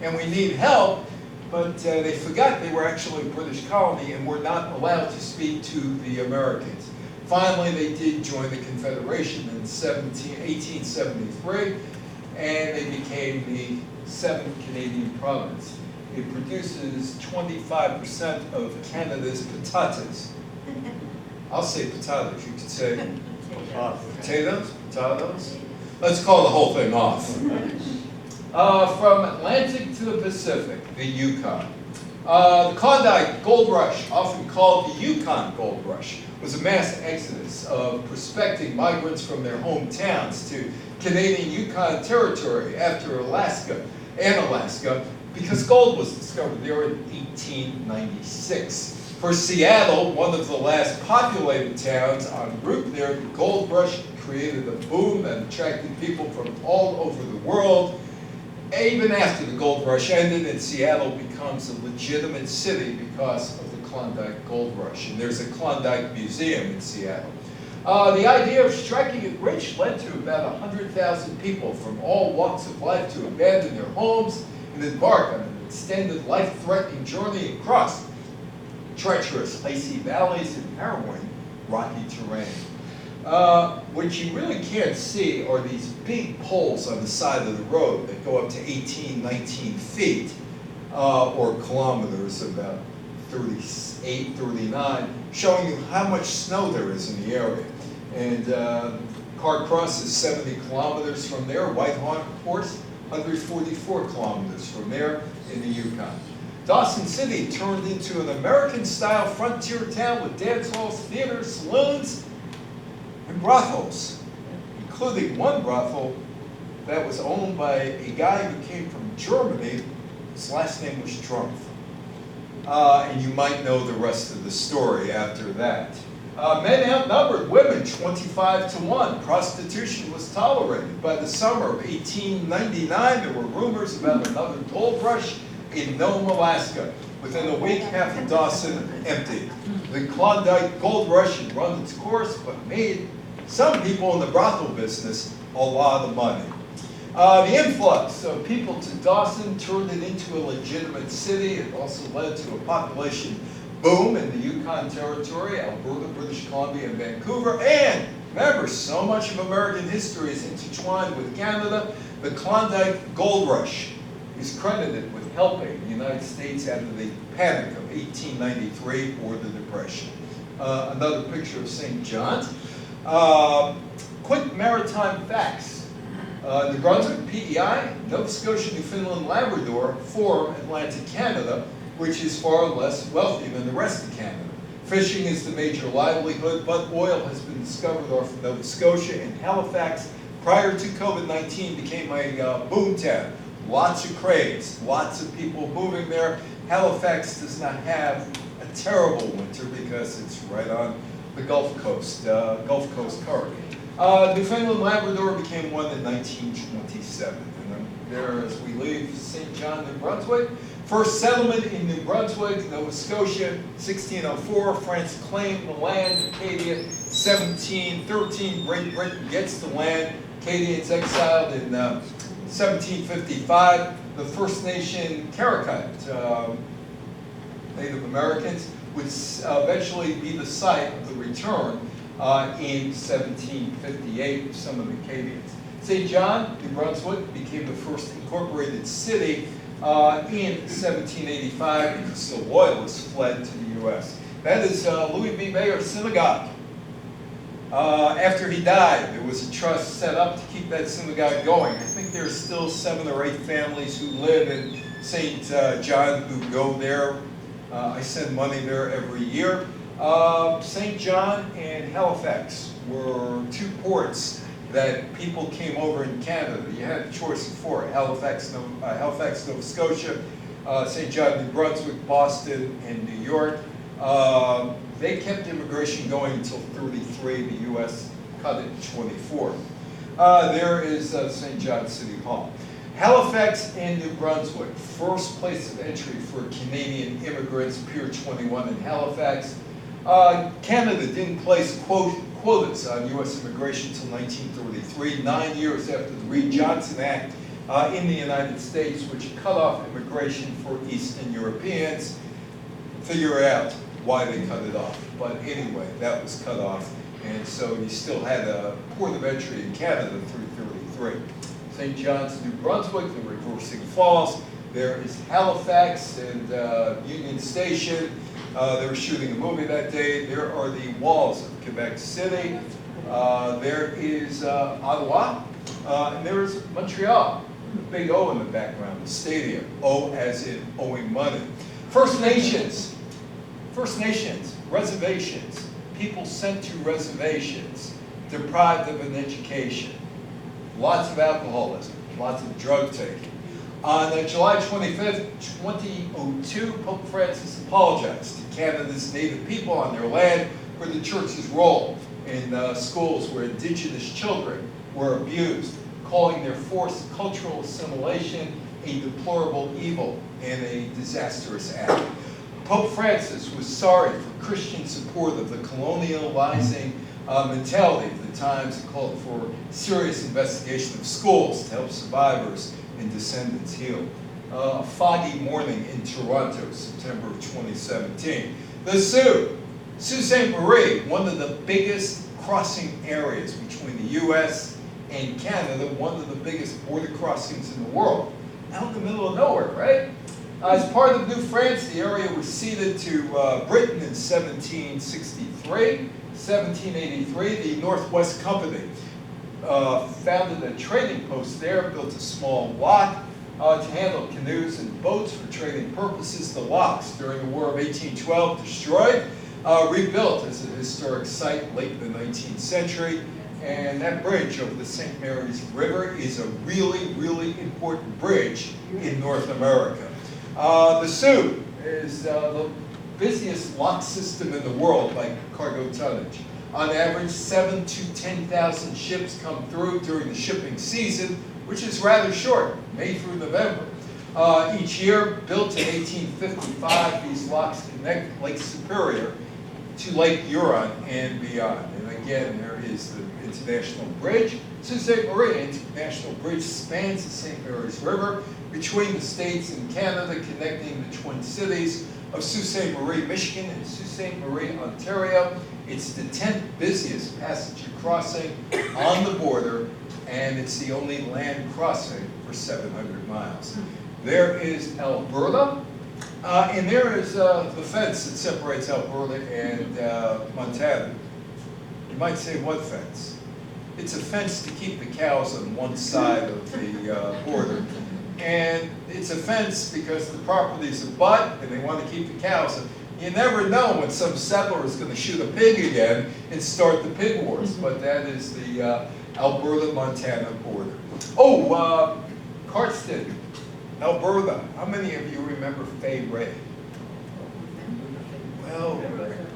and we need help. But they forgot they were actually a British colony and were not allowed to speak to the Americans. Finally, they did join the Confederation in 1873, and they became the 7th Canadian province. It produces 25% of Canada's potatoes. I'll say potatoes, you could say potatoes, potatoes. Let's call the whole thing off. From Atlantic to the Pacific, the Yukon. The Klondike Gold Rush, often called the Yukon Gold Rush, was a mass exodus of prospecting migrants from their hometowns to Canadian Yukon Territory after Alaska, because gold was discovered there in 1896. For Seattle, one of the last populated towns en route there, the gold rush created a boom that attracted people from all over the world. Even after the gold rush ended, and Seattle becomes a legitimate city because of the Klondike Gold Rush. And there's a Klondike Museum in Seattle. The idea of striking it rich led to about 100,000 people from all walks of life to abandon their homes and embark on an extended life-threatening journey across treacherous, icy valleys and harrowing rocky terrain. What you really can't see are these big poles on the side of the road that go up to 18, 19 feet, or kilometers, about 38, 39, showing you how much snow there is in the area. And car crosses 70 kilometers from there, Whitehorn, of course, 144 kilometers from there in the Yukon. Dawson City turned into an American-style frontier town with dance halls, theaters, saloons, and brothels, including one brothel that was owned by a guy who came from Germany. His last name was Trumpf. And you might know the rest of the story after that. Men outnumbered women 25-1. Prostitution was tolerated. By the summer of 1899, there were rumors about another gold rush in Nome, Alaska. Within a week, half of Dawson emptied. The Klondike Gold Rush had run its course, but made some people in the brothel business a lot of money. The influx of people to Dawson turned it into a legitimate city. It also led to a population boom in the Yukon Territory, Alberta, British Columbia, and Vancouver. And remember, so much of American history is intertwined with Canada. The Klondike Gold Rush is credited with helping the United States out of the Panic of 1893 or the Depression. Another picture of St. John's. Quick maritime facts. New Brunswick, PEI, Nova Scotia, Newfoundland, Labrador form Atlantic Canada, which is far less wealthy than the rest of Canada. Fishing is the major livelihood, but oil has been discovered off of Nova Scotia, and Halifax, prior to COVID-19, became a boom town. Lots of cranes, lots of people moving there. Halifax does not have a terrible winter because it's right on the Gulf Coast current. Newfoundland Labrador became one in 1927. And then there, as we leave St. John, New Brunswick, first settlement in New Brunswick, Nova Scotia, 1604. France claimed the land. Acadia, 1713. Great Britain gets the land. Acadians exiled in 1755. The First Nation Caracut, Native Americans, would eventually be the site of the return in 1758 of some of the Acadians. St. John, New Brunswick, became the first incorporated city in 1785 because the Loyalists fled to the U.S. That is Louis B. Mayer Synagogue. After he died, there was a trust set up to keep that synagogue going. I think there's still 7 or 8 families who live in St. John who go there. I send money there every year. St. John and Halifax were 2 ports that people came over in Canada. You had a choice of 4, Halifax, Nova Scotia, St. John, New Brunswick, Boston, and New York. They kept immigration going until 33. The U.S. cut it to 24. There is St. John City Hall. Halifax and New Brunswick, first place of entry for Canadian immigrants, Pier 21 in Halifax. Canada didn't place quotas on U.S. immigration until 1933, 9 years after the Reed-Johnson Act in the United States, which cut off immigration for Eastern Europeans. Figure out why they cut it off. But anyway, that was cut off. And so you still had a port of entry in Canada through 33. St. John's, New Brunswick, the Reversing Falls. There is Halifax and Union Station. They were shooting a movie that day. There are the walls of Quebec City. There is Ottawa. And there is Montreal. The big O in the background, the stadium. O as in owing money. First Nations, reservations. People sent to reservations, deprived of an education. Lots of alcoholism, lots of drug taking. On July 25th, 2002, Pope Francis apologized to Canada's native people on their land for the church's role in schools where indigenous children were abused, calling their forced cultural assimilation a deplorable evil and a disastrous act. Pope Francis was sorry for Christian support of the colonializing mentality of the times and called for serious investigation of schools to help survivors and descendants heal. A foggy morning in Toronto, September of 2017. The Sault Ste. Marie, one of the biggest crossing areas between the U.S. and Canada, one of the biggest border crossings in the world. Out in the middle of nowhere, right? As part of New France, the area was ceded to Britain in 1763. 1783, the Northwest Company founded a trading post there, built a small lock to handle canoes and boats for trading purposes. The locks during the War of 1812 destroyed, rebuilt as a historic site late in the 19th century. And that bridge over the St. Mary's River is a really, really important bridge in North America. The Sault is the busiest lock system in the world by cargo tonnage. On average, 7,000 to 10,000 ships come through during the shipping season, which is rather short, May through November. Each year, built in 1855, these locks connect Lake Superior to Lake Huron and beyond. And again, there is the International Bridge. Sault Ste. Marie International Bridge spans the St. Mary's River between the States and Canada, connecting the twin cities of Sault Ste. Marie, Michigan, and Sault Ste. Marie, Ontario. It's the 10th busiest passenger crossing on the border, and it's the only land crossing for 700 miles. There is Alberta, and there is the fence that separates Alberta and Montana. You might say, what fence? It's a fence to keep the cows on one side of the border. And it's a fence because the properties abut and they want to keep the cows. You never know when some settler is going to shoot a pig again and start the pig wars. But that is the Alberta-Montana border. Oh, Cardston, Alberta. How many of you remember Fay Ray? Well,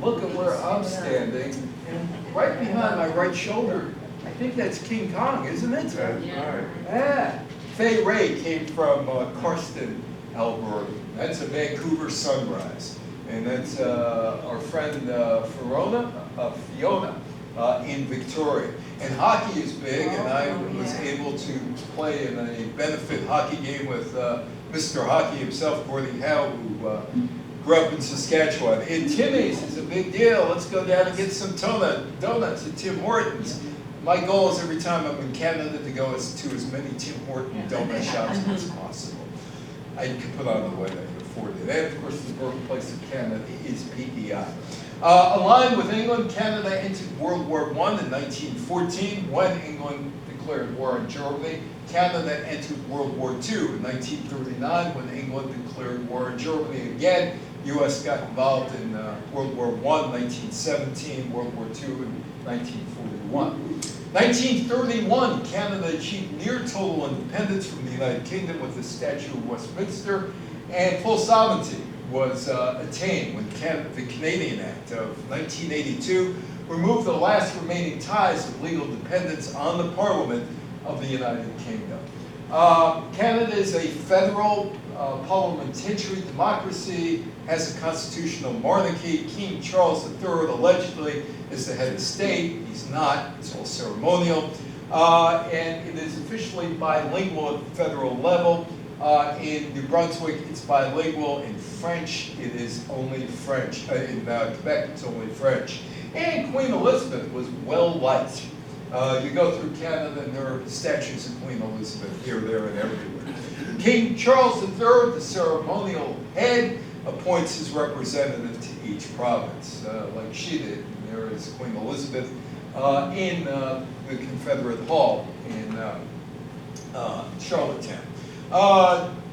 look at where I'm standing. And right behind my right shoulder, I think that's King Kong, isn't it? That's right. Yeah. Fay Ray came from Cardston, Alberta. That's a Vancouver sunrise. And that's our friend Fiona in Victoria. And hockey is big, and I was able to play in a benefit hockey game with Mr. Hockey himself, Gordie Howe, who grew up in Saskatchewan. And Timmy's is a big deal. Let's go down and get some donuts at Tim Hortons. My goal is every time I'm in Canada to go to as many Tim Hortons donut shops as possible. I can put on the weight I can afford it. And of course, the birthplace of Canada is PEI. Aligned with England, Canada entered World War I in 1914 when England declared war on Germany. Canada entered World War II in 1939 when England declared war on Germany again. U.S. got involved in World War I, 1917, World War II in 1941. 1931, Canada achieved near total independence from the United Kingdom with the Statute of Westminster, and full sovereignty was attained when the Canadian Act of 1982 removed the last remaining ties of legal dependence on the Parliament of the United Kingdom. Canada is a federal parliamentary democracy, has a constitutional monarchy. King Charles III allegedly is the head of the state. He's not. It's all ceremonial. And it is officially bilingual at the federal level. In New Brunswick, it's bilingual. In French, it is only French. In Quebec, it's only French. And Queen Elizabeth was well liked. You go through Canada and there are statues of Queen Elizabeth here, there, and everywhere. King Charles III, the ceremonial head, appoints his representative to each province, like she did. And there is Queen Elizabeth in the Confederate Hall in Charlottetown.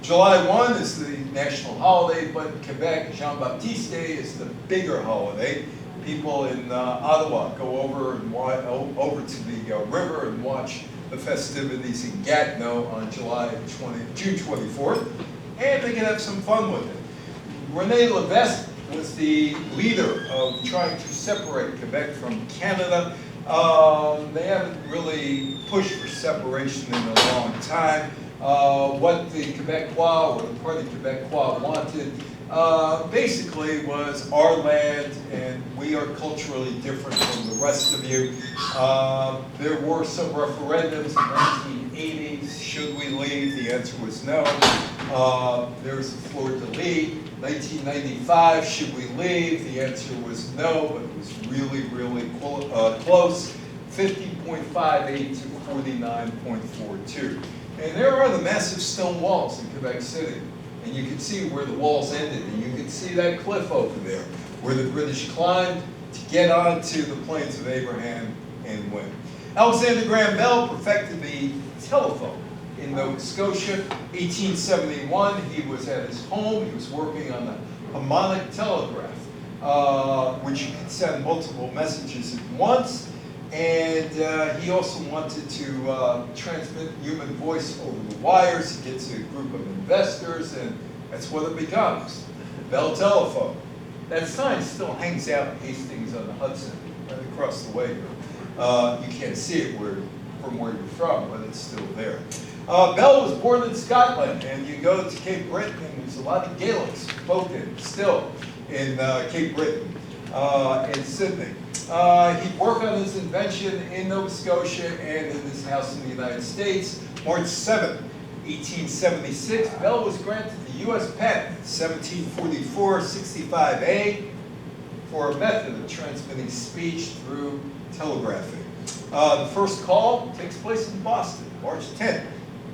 July 1 is the national holiday, but in Quebec, Jean-Baptiste Day is the bigger holiday. People in Ottawa go over and over to the river and watch the festivities in Gatineau on June 24th, and they can have some fun with it. René Lévesque was the leader of trying to separate Quebec from Canada. They haven't really pushed for separation in a long time. What the Quebecois, or the Parti Quebecois, wanted basically was our land, and we are culturally different from the rest of you. There were some referendums in the 1980s. Should we leave? The answer was no. There's the fleur-de-lis. 1995, should we leave? The answer was no, but it was really, really close. 50.58 to 49.42. And there are the massive stone walls in Quebec City. And you can see where the walls ended. And you can see that cliff over there, where the British climbed to get onto the Plains of Abraham and win. Alexander Graham Bell perfected the telephone in Nova Scotia. 1871, he was at his home. He was working on the harmonic telegraph, which you could send multiple messages at once. And he also wanted to transmit human voice over the wires. He gets a group of investors, and that's what it becomes, the Bell telephone. That sign still hangs out in Hastings on the Hudson, right across the way here. You can't see it from where you're from, but it's still there. Bell was born in Scotland, and you go to Cape Breton, and there's a lot of Gaelic spoken still in Cape Breton and Sydney. He worked on his invention in Nova Scotia and in his house in the United States. March 7, 1876, Bell was granted the U.S. patent, 1744-65A, for a method of transmitting speech through telegraphy. The first call takes place in Boston, March 10,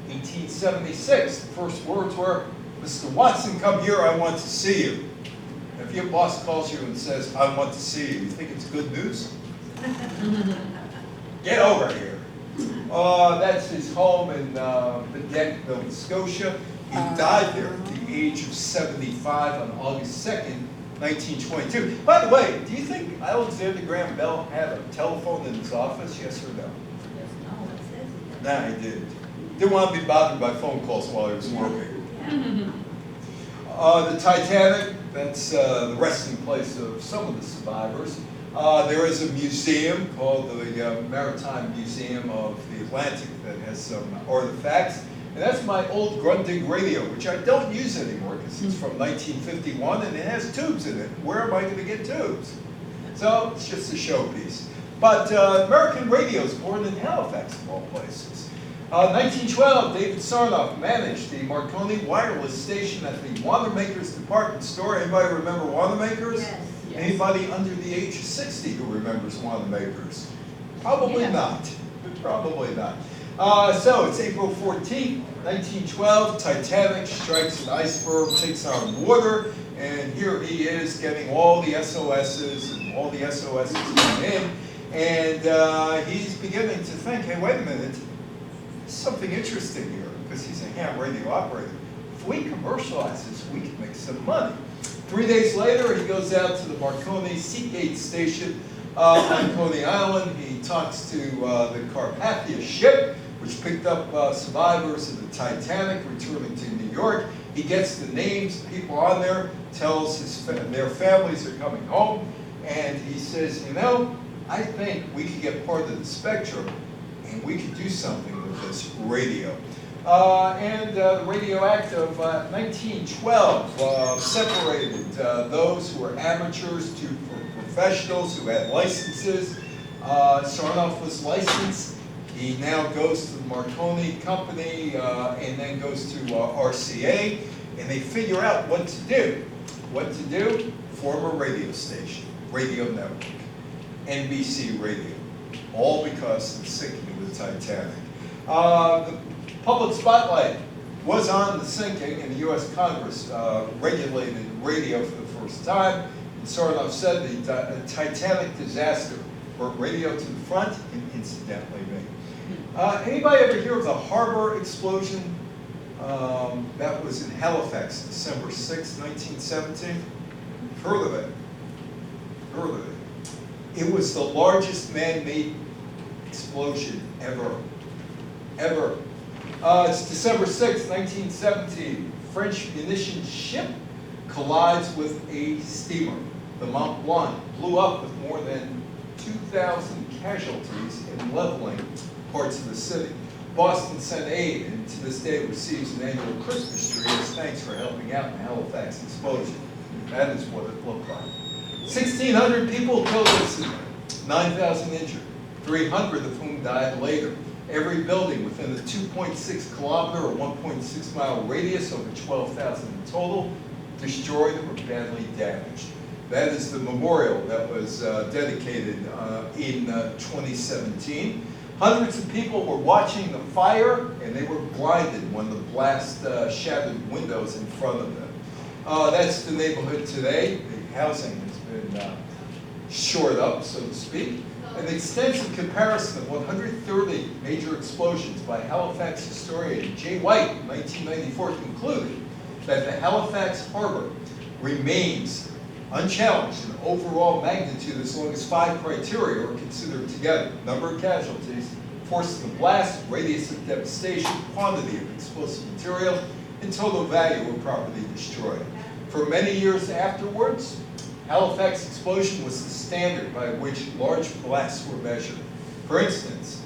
1876. The first words were, "Mr. Watson, come here, I want to see you." If your boss calls you and says, "I want to see you," you think it's good news? Get over here. That's his home in Bedeck, Nova Scotia. He died there at the age of 75 on August 2nd, 1922. By the way, do you think Alexander Graham Bell had a telephone in his office, yes or no? No, it says it. Nah, he didn't. Didn't want to be bothered by phone calls while he was working. The Titanic, that's the resting place of some of the survivors. There is a museum called the Maritime Museum of the Atlantic that has some artifacts. And that's my old Grundig radio, which I don't use anymore because it's from 1951 and it has tubes in it. Where am I going to get tubes? So it's just a showpiece. But American radio is born in Halifax, of all places. 1912, David Sarnoff managed the Marconi wireless station at the Wanamaker's department store. Anybody remember Wanamaker's? Yes. Anybody under the age of 60 who remembers Wanamaker's? Probably Yeah. not. Probably not. So it's April 14th, 1912. Titanic strikes an iceberg, takes on water, and here he is getting all the SOSs, and all the SOSs come in. And he's beginning to think, hey, wait a minute, there's something interesting here, because he's a ham radio operator. If we commercialize this, we can make some money. 3 days later, he goes out to the Marconi Seagate station on Coney Island. He talks to the Carpathia ship, which picked up survivors of the Titanic returning to New York. He gets the names of people on there, tells their families are coming home, and he says, you know, I think we could get part of the spectrum, and we could do something with this radio. And the Radio Act of 1912 separated those who were amateurs to professionals who had licenses. Sarnoff was licensed. He now goes to the Marconi Company and then goes to RCA, and they figure out what to do. What to do? Form a radio station, radio network, NBC Radio, all because of the sinking of the Titanic. The public spotlight was on the sinking, and the U.S. Congress regulated radio for the first time. And Sarnoff said the Titanic disaster brought radio to the front and incidentally me. Anybody ever hear of the Harbor explosion? That was in Halifax, December 6, 1917. Heard of it? Heard of it? It was the largest man-made explosion ever. Ever. It's December 6, 1917. French munition ship collides with a steamer. The Mont Blanc blew up with more than 2,000 casualties and leveling parts of the city. Boston sent aid, and to this day it receives an annual Christmas tree as thanks for helping out in the Halifax explosion. That is what it looked like. 1,600 people killed instantly, 9,000 injured, 300 of whom died later. Every building within a 2.6 kilometer or 1.6 mile radius, over 12,000 in total, destroyed or badly damaged. That is the memorial that was dedicated in 2017. Hundreds of people were watching the fire, and they were blinded when the blast shattered windows in front of them. That's the neighborhood today. The housing has been shored up, so to speak. An extensive comparison of 130 major explosions by Halifax historian Jay White in 1994 concluded that the Halifax harbor remains unchallenged in overall magnitude as long as 5 criteria are considered together: number of casualties, force of the blast, radius of devastation, quantity of explosive material, and total value of property destroyed. For many years afterwards, Halifax explosion was the standard by which large blasts were measured. For instance,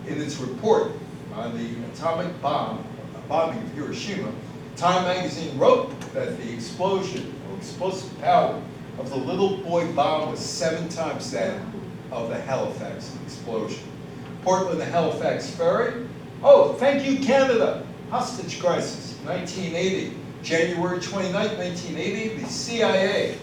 in its report on the atomic bombing of Hiroshima, Time magazine wrote that the explosion or explosive power of the Little Boy bomb was 7 times that of the Halifax explosion. Portland to Halifax ferry. Oh, thank you, Canada. Hostage crisis, 1980. January 29, 1980, the CIA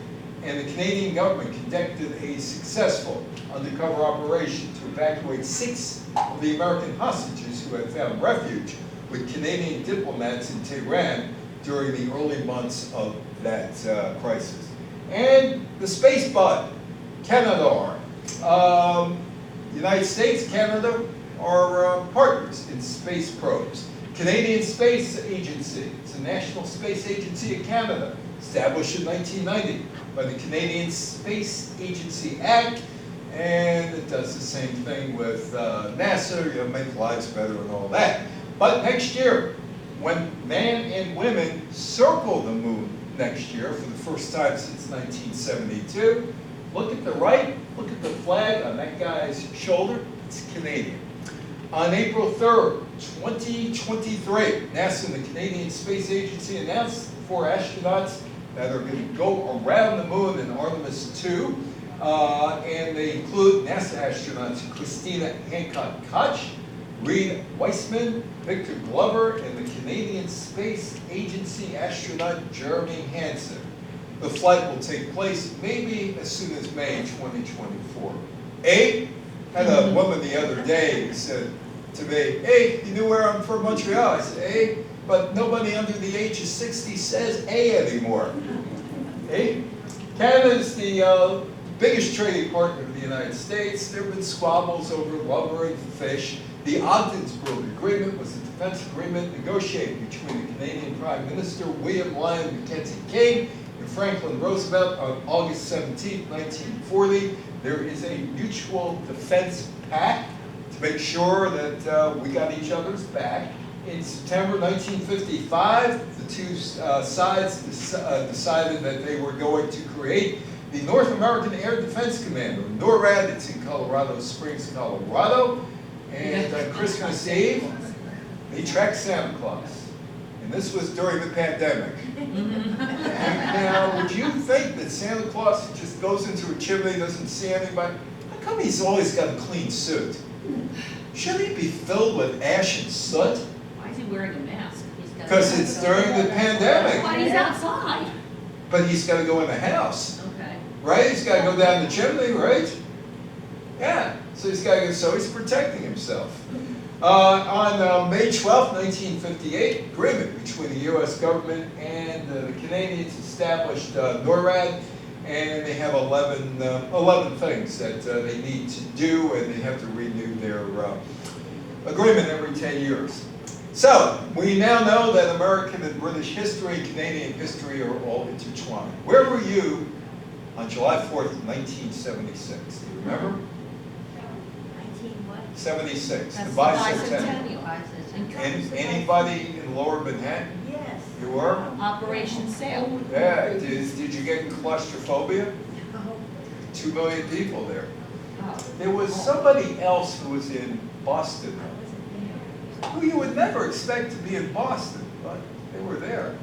and the Canadian government conducted a successful undercover operation to evacuate 6 of the American hostages who had found refuge with Canadian diplomats in Tehran during the early months of that crisis. And the space bud, Canadarm. United States, Canada are partners in space probes. Canadian Space Agency, it's a national space agency of Canada, established in 1990 by the Canadian Space Agency Act, and it does the same thing with NASA, make lives better and all that. But next year, when men and women circle the moon next year for the first time since 1972, look at the right, look at the flag on that guy's shoulder, it's Canadian. On April 3rd, 2023, NASA and the Canadian Space Agency announced 4 astronauts that are going to go around the moon in Artemis 2, and they include NASA astronauts Christina Hancock-Koch, Reed Weissman, Victor Glover, and the Canadian Space Agency astronaut Jeremy Hansen. The flight will take place maybe as soon as May 2024. Had a woman the other day who said to me, hey, you knew where I'm from, Montreal? I said, hey, but nobody under the age of 60 says A anymore. Canada is the biggest trading partner of the United States. There have been squabbles over lumber and fish. The Ogdensburg Agreement was a defense agreement negotiated between the Canadian Prime Minister William Lyon Mackenzie King and Franklin Roosevelt on August 17, 1940. There is a mutual defense pact to make sure that we got each other's back. In September 1955, the two sides decided that they were going to create the North American Air Defense Command, or NORAD. It's in Colorado Springs, Colorado. And Christmas Eve, They tracked Santa Claus. And this was during the pandemic. Now, would you think that Santa Claus just goes into a chimney, doesn't see anybody? How come he's always got a clean suit? Shouldn't he be filled with ash and soot? Why is he wearing a mask? He's got- Because it's during the pandemic. Why he's outside? But he's got to go in the house, Okay. right? He's got to go down the chimney, right? Yeah, so he's got to, so he's protecting himself. On May 12, 1958, agreement between the U.S. government and the Canadians established NORAD, and they have 11 things that they need to do, and they have to renew their agreement every 10 years. So, we now know that American and British history and Canadian history are all intertwined. Where were you on July 4th, 1976? Do you remember? 19 what? 76, the That's bicentennial. bicentennial. And anybody in Lower Manhattan? Yes. You were? Operation Sail. Yeah, did you get claustrophobia? 2 million people there. Oh. There was somebody else who was in Boston, who you would never expect to be in Boston, but they were there.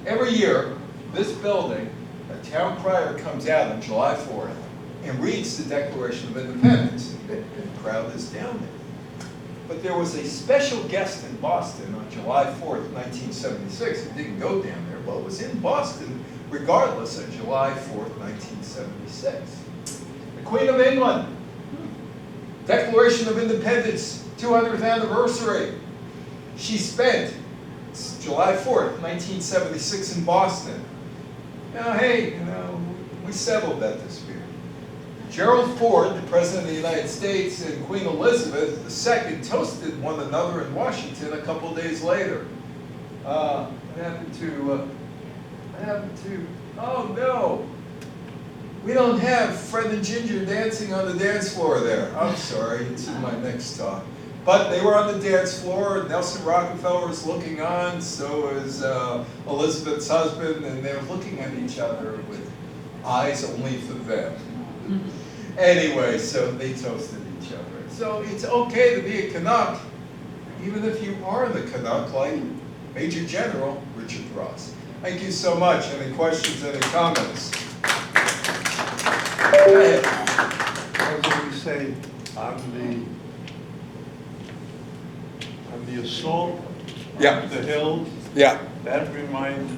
Every year, this building, a town crier comes out on July 4th and reads the Declaration of Independence. The crowd is down there. But there was a special guest in Boston on July 4th, 1976. It didn't go down there, but it was in Boston regardless on July 4th, 1976. The Queen of England. Declaration of Independence, 200th anniversary. She spent July 4th, 1976 in Boston. Now, hey, we settled that this year. Gerald Ford, the President of the United States, and Queen Elizabeth II toasted one another in Washington a couple days later. What happened to, oh no. We don't have Fred and Ginger dancing on the dance floor there. I'm sorry, it's in my next talk. But they were on the dance floor, Nelson Rockefeller was looking on, so was Elizabeth's husband, and they were looking at each other with eyes only for them. Anyway, so they toasted each other. So it's okay to be a Canuck, even if you are the Canuck, like Major General Richard Ross. Thank you so much. Any questions, any comments? Go ahead. As we say, on the assault Yeah. on the Hill, Yeah. that reminds me